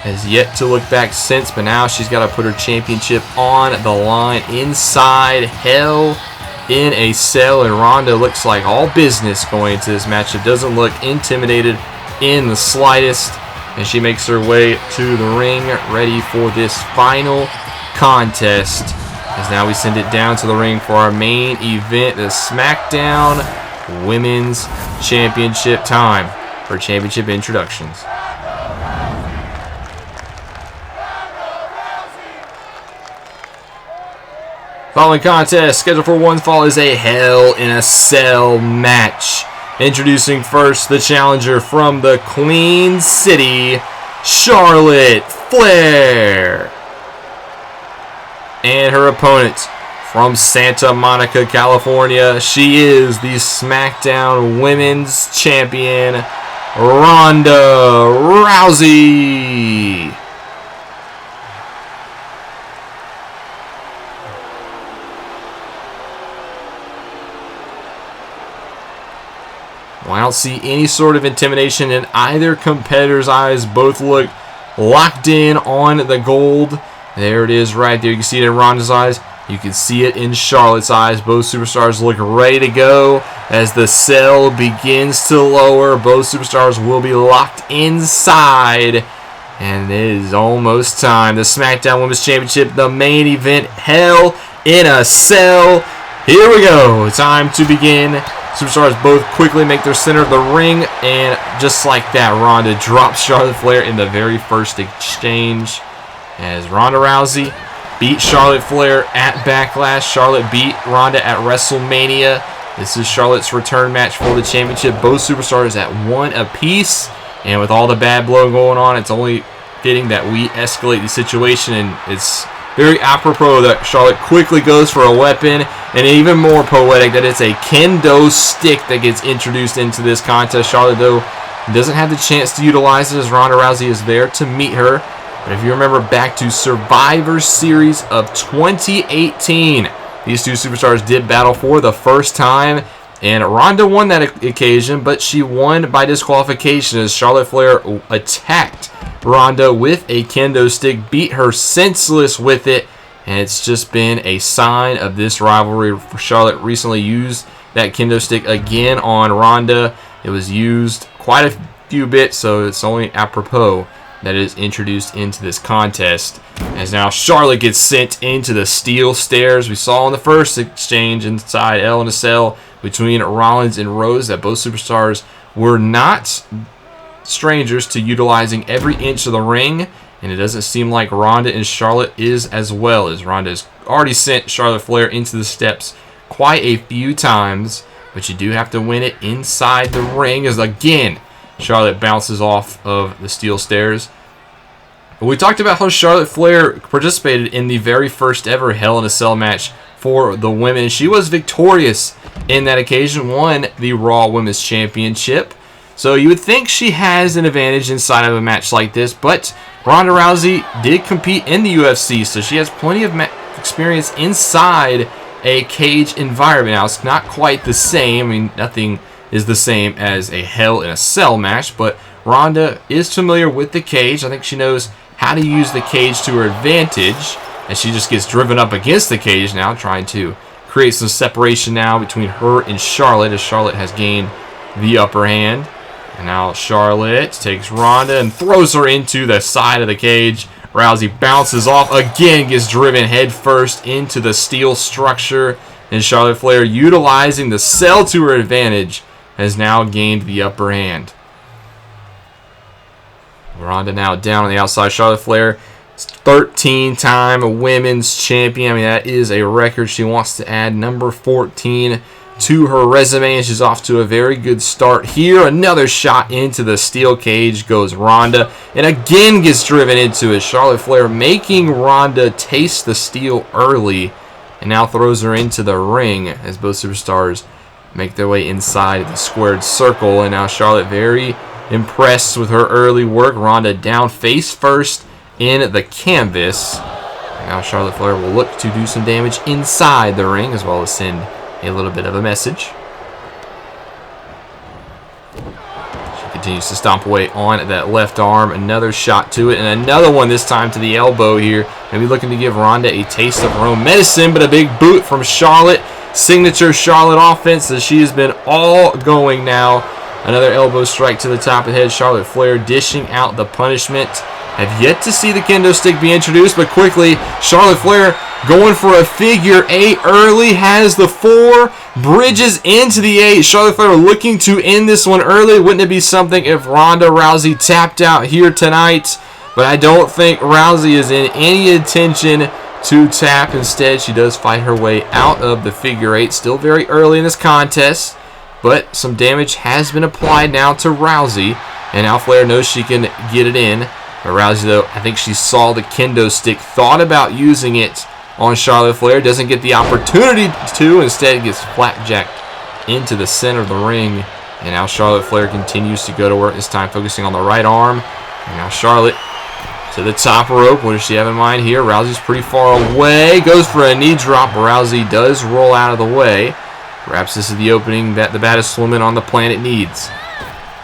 Speaker 1: Has yet to look back since, but now she's got to put her championship on the line inside Hell in a Cell, and Ronda looks like all business going into this matchup. Doesn't look intimidated in the slightest, and she makes her way to the ring ready for this final contest, as now we send it down to the ring for our main event, the SmackDown Women's Championship. Time for championship introductions. Following contest, scheduled for one fall, is a Hell in a Cell match. Introducing first the challenger from the Queen City, Charlotte Flair. And her opponent from Santa Monica, California, she is the SmackDown Women's Champion, Ronda Rousey. Well, I don't see any sort of intimidation in either competitor's eyes. Both look locked in on the gold. There it is right there. You can see it in Ronda's eyes. You can see it in Charlotte's eyes. Both superstars look ready to go as the cell begins to lower. Both superstars will be locked inside. And it is almost time. The SmackDown Women's Championship, the main event, Hell in a Cell. Here we go. Time to begin. Superstars both quickly make their center of the ring, and just like that, Ronda drops Charlotte Flair in the very first exchange. As Ronda Rousey beat Charlotte Flair at Backlash. Charlotte beat Ronda at WrestleMania. This is Charlotte's return match for the championship. Both superstars at one apiece, and with all the bad blood going on, it's only fitting that we escalate the situation, and it's very apropos that Charlotte quickly goes for a weapon, and even more poetic that it's a kendo stick that gets introduced into this contest. Charlotte, though, doesn't have the chance to utilize it as Ronda Rousey is there to meet her. But if you remember back to Survivor Series of 2018, these two superstars did battle for the first time, and Ronda won that occasion, but she won by disqualification as Charlotte Flair attacked Ronda with a kendo stick, beat her senseless with it, and it's just been a sign of this rivalry. Charlotte recently used that kendo stick again on Ronda. It was used quite a few bits, so it's only apropos that it is introduced into this contest. As now Charlotte gets sent into the steel stairs. We saw in the first exchange inside Hell in a Cell between Rollins and Rose that both superstars were not strangers to utilizing every inch of the ring, and it doesn't seem like Ronda and Charlotte is as well, as Ronda has already sent Charlotte Flair into the steps quite a few times. but you do have to win it inside the ring, as again Charlotte bounces off of the steel stairs. We talked about how Charlotte Flair participated in the very first ever Hell in a Cell match for the women. She was victorious in that occasion, won the Raw Women's Championship. So you would think she has an advantage inside of a match like this, but Ronda Rousey did compete in the UFC, so she has plenty of experience inside a cage environment. Now, it's not quite the same. I mean, nothing is the same as a Hell in a Cell match, but Ronda is familiar with the cage. I think she knows how to use the cage to her advantage, and she just gets driven up against the cage now, trying to create some separation now between her and Charlotte, as Charlotte has gained the upper hand. And now Charlotte takes Ronda and throws her into the side of the cage. Rousey bounces off, again gets driven head first into the steel structure, and Charlotte Flair, utilizing the cell to her advantage, has now gained the upper hand. Ronda now down on the outside. Charlotte Flair, 13-time women's champion. I mean, that is a record. She wants to add number 14 to her resume, and she's off to a very good start here. Another shot into the steel cage goes Ronda, and again gets driven into it. Charlotte Flair making Ronda taste the steel early, and now throws her into the ring as both superstars make their way inside the squared circle. And now Charlotte very impressed with her early work. Ronda down face first in the canvas. And now Charlotte Flair will look to do some damage inside the ring, as well as send a little bit of a message. She continues to stomp away on that left arm. Another shot to it, and another one this time to the elbow here. Maybe looking to give Ronda a taste of her own medicine, but a big boot from Charlotte. Signature Charlotte offense, as she has been all going now. Another elbow strike to the top of the head. Charlotte Flair dishing out the punishment. Have yet to see the kendo stick be introduced, but quickly Charlotte Flair going for a figure eight early, has the 4, bridges into the 8. Charlotte Flair looking to end this one early. Wouldn't it be something if Ronda Rousey tapped out here tonight? But I don't think Rousey is in any intention to tap. Instead, she does fight her way out of the figure 8. Still very early in this contest, but some damage has been applied now to Rousey, and now Flair knows she can get it in. But Rousey, though, I think she saw the kendo stick, thought about using it on Charlotte Flair, doesn't get the opportunity to, instead gets flapjacked into the center of the ring. And now Charlotte Flair continues to go to work, this time focusing on the right arm. And now Charlotte to the top rope. What does she have in mind here? Rousey's pretty far away, goes for a knee drop. Rousey does roll out of the way. Perhaps this is the opening that the baddest woman on the planet needs.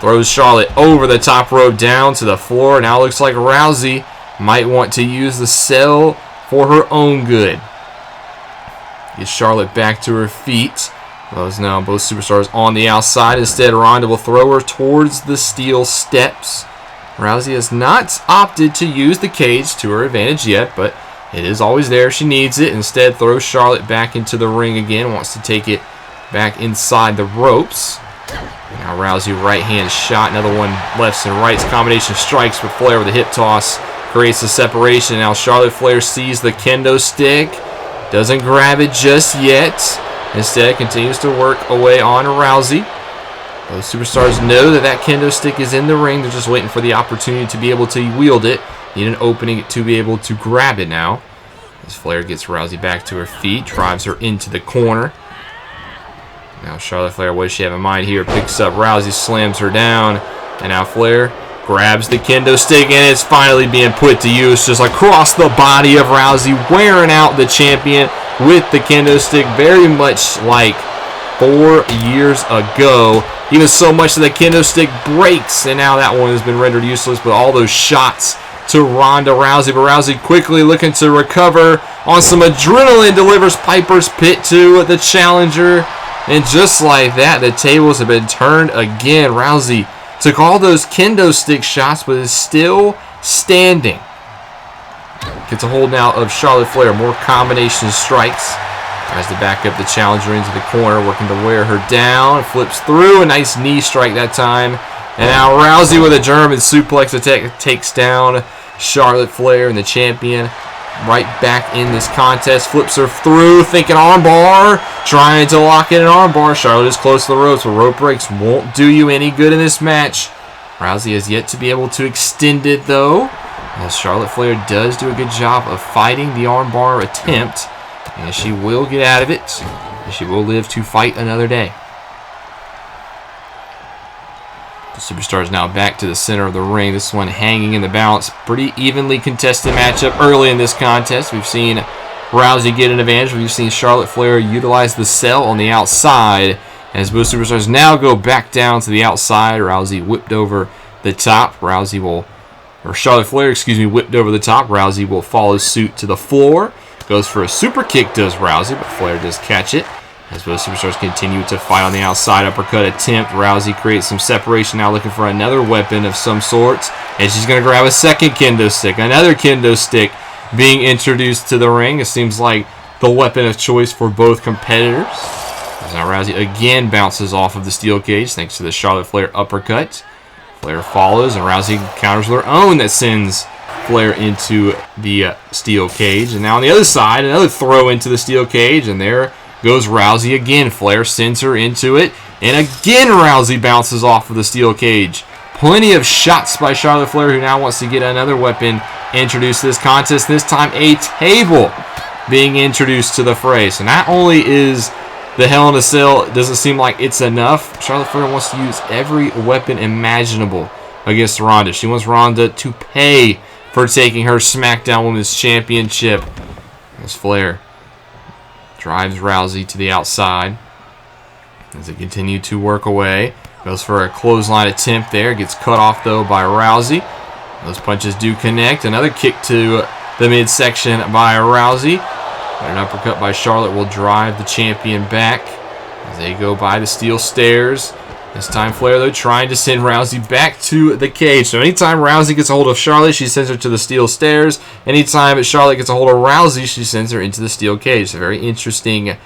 Speaker 1: Throws Charlotte over the top rope down to the floor. Now looks like Rousey might want to use the cell for her own good. Gets Charlotte back to her feet. Those now both superstars on the outside. Instead, Ronda will throw her towards the steel steps. Rousey has not opted to use the cage to her advantage yet, but it is always there if she needs it. Instead, throws Charlotte back into the ring again. Wants to take it back inside the ropes. Now Rousey right hand shot. Another one lefts and rights. Combination strikes with Flair with a hip toss. Creates a separation. Now Charlotte Flair sees the kendo stick. Doesn't grab it just yet. Instead, continues to work away on Rousey. Both superstars know that that kendo stick is in the ring. They're just waiting for the opportunity to be able to wield it. Need an opening to be able to grab it now. As Flair gets Rousey back to her feet, drives her into the corner. Now Charlotte Flair, what does she have in mind here? Picks up Rousey, slams her down. And now Flair grabs the kendo stick, and it's finally being put to use just across the body of Rousey, wearing out the champion with the kendo stick, very much like 4 years ago. Even so much that the kendo stick breaks, and now that one has been rendered useless. But all those shots to Ronda Rousey, but Rousey quickly looking to recover on some adrenaline, delivers Piper's Pit to the challenger. And just like that, the tables have been turned again. Rousey took all those kendo stick shots, but is still standing. Gets a hold now of Charlotte Flair. More combination strikes. Tries to back up the challenger into the corner, working to wear her down. Flips through. A nice knee strike that time. And now Rousey with a German suplex attack takes down Charlotte Flair, and the champion right back in this contest. Flips her through, thinking armbar, trying to lock in an armbar. Charlotte is close to the ropes, but rope breaks won't do you any good in this match. Rousey has yet to be able to extend it, though, as Charlotte Flair does do a good job of fighting the armbar attempt, and she will get out of it, and she will live to fight another day. The Superstars now back to the center of the ring. This one hanging in the balance. Pretty evenly contested matchup early in this contest. We've seen Rousey get an advantage. We've seen Charlotte Flair utilize the cell on the outside. As both Superstars now go back down to the outside. Rousey whipped over the top. Charlotte Flair, whipped over the top. Rousey will follow suit to the floor. Goes for a super kick, does Rousey, but Flair does catch it. As both Superstars continue to fight on the outside uppercut attempt, Rousey creates some separation now, looking for another weapon of some sorts. And she's going to grab a second kendo stick. Another kendo stick being introduced to the ring. It seems like the weapon of choice for both competitors. As now Rousey again bounces off of the steel cage thanks to the Charlotte Flair uppercut. Flair follows, and Rousey counters with her own that sends Flair into the steel cage. And now on the other side, another throw into the steel cage, and there goes Rousey again. Flair sends her into it, and again Rousey bounces off of the steel cage. Plenty of shots by Charlotte Flair, who now wants to get another weapon introduced to this contest. This time a table being introduced to the fray. So not only is the Hell in a Cell, doesn't seem like it's enough, Charlotte Flair wants to use every weapon imaginable against Ronda. She wants Ronda to pay for taking her SmackDown Women's Championship. As Flair drives Rousey to the outside as they continue to work away. Goes for a clothesline attempt there. Gets cut off, though, by Rousey. Those punches do connect. Another kick to the midsection by Rousey. An uppercut by Charlotte will drive the champion back as they go by the steel stairs. This time Flair, though, trying to send Rousey back to the cage. So anytime Rousey gets a hold of Charlotte, she sends her to the steel stairs. Anytime Charlotte gets a hold of Rousey, she sends her into the steel cage. So very interesting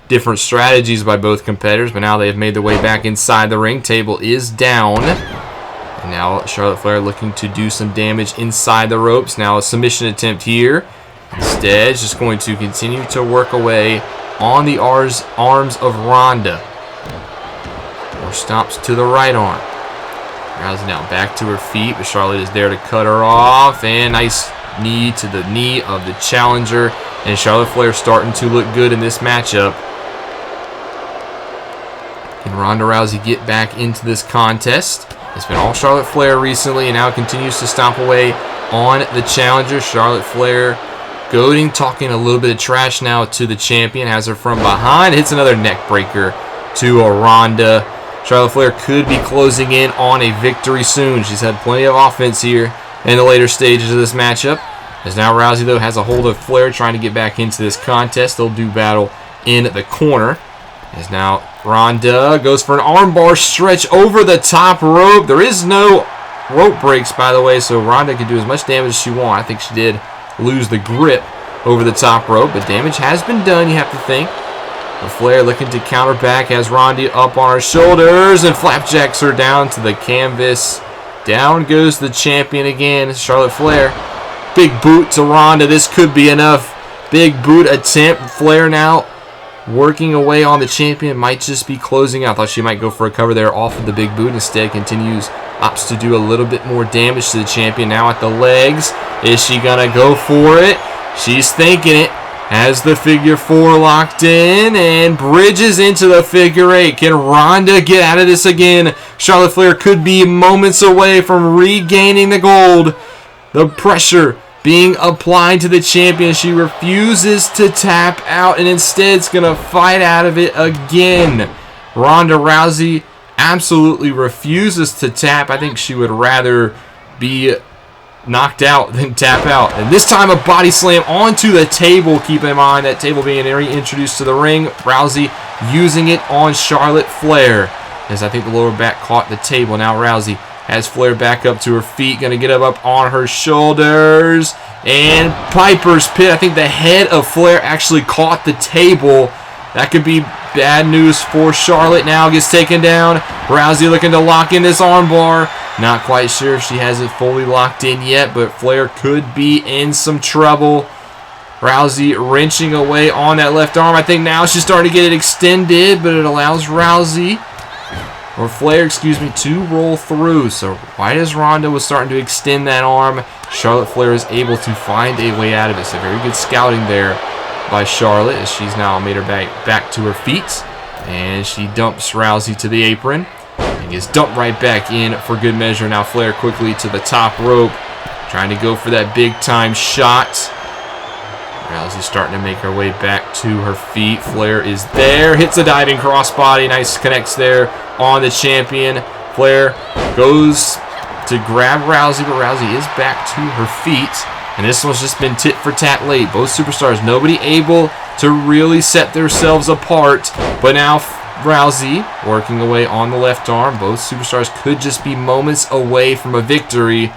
Speaker 1: different strategies by both competitors. But now they have made their way back inside the ring. Table is down. And now Charlotte Flair looking to do some damage inside the ropes. Now a submission attempt here. Instead, just going to continue to work away on the arms of Ronda. More stomps to the right arm. Rousey now back to her feet, but Charlotte is there to cut her off. And nice knee to the knee of the challenger. And Charlotte Flair starting to look good in this matchup. Can Ronda Rousey get back into this contest? It's been all Charlotte Flair recently, and now continues to stomp away on the challenger. Charlotte Flair goading, talking a little bit of trash now to the champion. Has her from behind. Hits another neck breaker to a Ronda. Charlotte Flair could be closing in on a victory soon. She's had plenty of offense here in the later stages of this matchup. As now Rousey, though, has a hold of Flair, trying to get back into this contest. They'll do battle in the corner. As now Ronda goes for an armbar stretch over the top rope. There is no rope breaks, by the way, so Ronda can do as much damage as she wants. I think she did lose the grip over the top rope, but damage has been done, you have to think. But Flair looking to counter back, has Ronda up on her shoulders and flapjacks her down to the canvas. Down goes the champion again, Charlotte Flair. Big boot to Ronda. This could be enough. Big boot attempt. Flair now working away on the champion. Might just be closing out. Thought she might go for a cover there off of the big boot. Instead opts to do a little bit more damage to the champion. Now at the legs. Is she going to go for it? She's thinking it. Has the figure four locked in and bridges into the figure eight. Can Ronda get out of this again? Charlotte Flair could be moments away from regaining the gold. The pressure being applied to the champion. She refuses to tap out and instead is going to fight out of it again. Ronda Rousey absolutely refuses to tap. I think she would rather be knocked out than tap out. And this time a body slam onto the table. Keep in mind that table being reintroduced to the ring. Rousey using it on Charlotte Flair. As I think the lower back caught the table. Now Rousey has Flair back up to her feet. Going to get up on her shoulders. And Piper's Pit. I think the head of Flair actually caught the table. That could be bad news for Charlotte. Now gets taken down. Rousey looking to lock in this armbar. Not quite sure if she has it fully locked in yet, but Flair could be in some trouble. Rousey wrenching away on that left arm. I think now she's starting to get it extended, but it allows Rousey, or Flair, excuse me, to roll through. So right as Ronda was starting to extend that arm, Charlotte Flair is able to find a way out of it. So very good scouting there by Charlotte, as she's now made her back to her feet. And she dumps Rousey to the apron and gets dumped right back in for good measure. Now Flair quickly to the top rope, trying to go for that big-time shot. Rousey starting to make her way back to her feet. Flair is there. Hits a diving crossbody. Nice connects there on the champion. Flair goes to grab Rousey, but Rousey is back to her feet. And this one's just been tit for tat late. Both superstars, nobody able to really set themselves apart. But now Rousey working away on the left arm. Both superstars could just be moments away from a victory.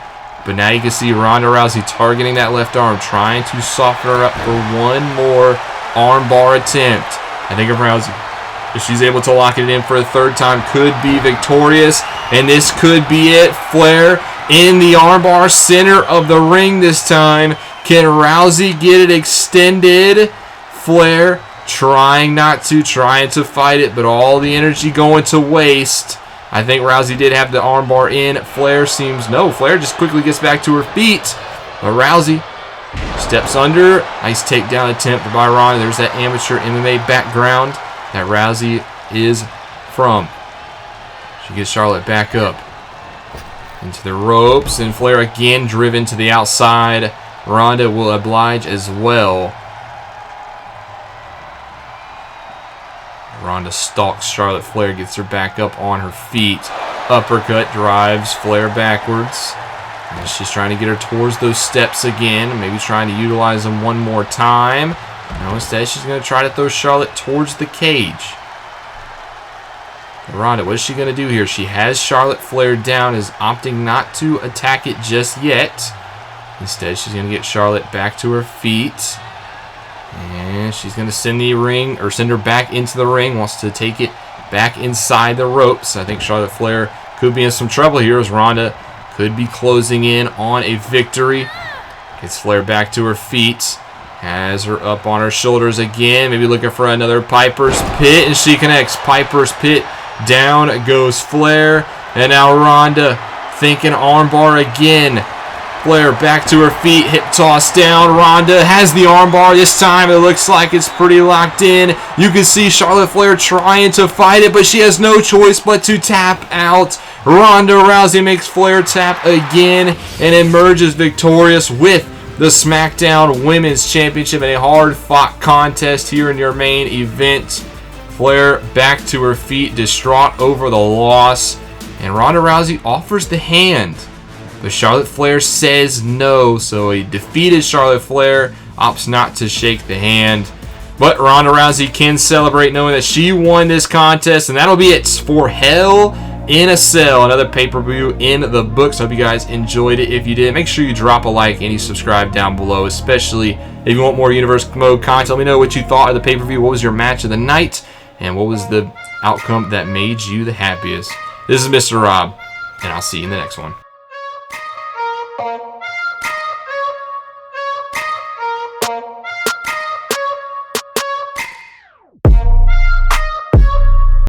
Speaker 1: But now you can see Ronda Rousey targeting that left arm, trying to soften her up for one more armbar attempt. I think if Rousey, if she's able to lock it in for a third time, could be victorious. And this could be it. Flair in the armbar, center of the ring this time. Can Rousey get it extended? Flair trying not to, trying to fight it, but all the energy going to waste. I think Rousey did have the armbar in. Flair seems, no, Flair just quickly gets back to her feet. But Rousey steps under. Nice takedown attempt by Ronda. There's that amateur MMA background that Rousey is from. She gets Charlotte back up into the ropes. And Flair again driven to the outside. Ronda will oblige as well. Ronda stalks Charlotte Flair, gets her back up on her feet. Uppercut drives Flair backwards. And she's trying to get her towards those steps again. Maybe trying to utilize them one more time. No, instead she's going to try to throw Charlotte towards the cage. Ronda, what is she going to do here? She has Charlotte Flair down, is opting not to attack it just yet. Instead, she's going to get Charlotte back to her feet. And she's going to send her back into the ring. Wants to take it back inside the ropes. I think Charlotte Flair could be in some trouble here, as Ronda could be closing in on a victory. Gets Flair back to her feet. Has her up on her shoulders again. Maybe looking for another Piper's Pit. And she connects. Piper's Pit. Down goes Flair. And now Ronda thinking armbar again. Flair back to her feet, hip toss down. Ronda has the armbar this time. It looks like it's pretty locked in. You can see Charlotte Flair trying to fight it, but she has no choice but to tap out. Ronda Rousey makes Flair tap again and emerges victorious with the SmackDown Women's Championship in a hard-fought contest here in your main event. Flair back to her feet, distraught over the loss. And Ronda Rousey offers the hand. But Charlotte Flair says no, so a defeated Charlotte Flair opts not to shake the hand. But Ronda Rousey can celebrate knowing that she won this contest, and that'll be it for Hell in a Cell, another pay-per-view in the books. Hope you guys enjoyed it. If you did, make sure you drop a like and you subscribe down below, especially if you want more Universe Mode content. Let me know what you thought of the pay-per-view. What was your match of the night, and what was the outcome that made you the happiest? This is Mr. Rob, and I'll see you in the next one.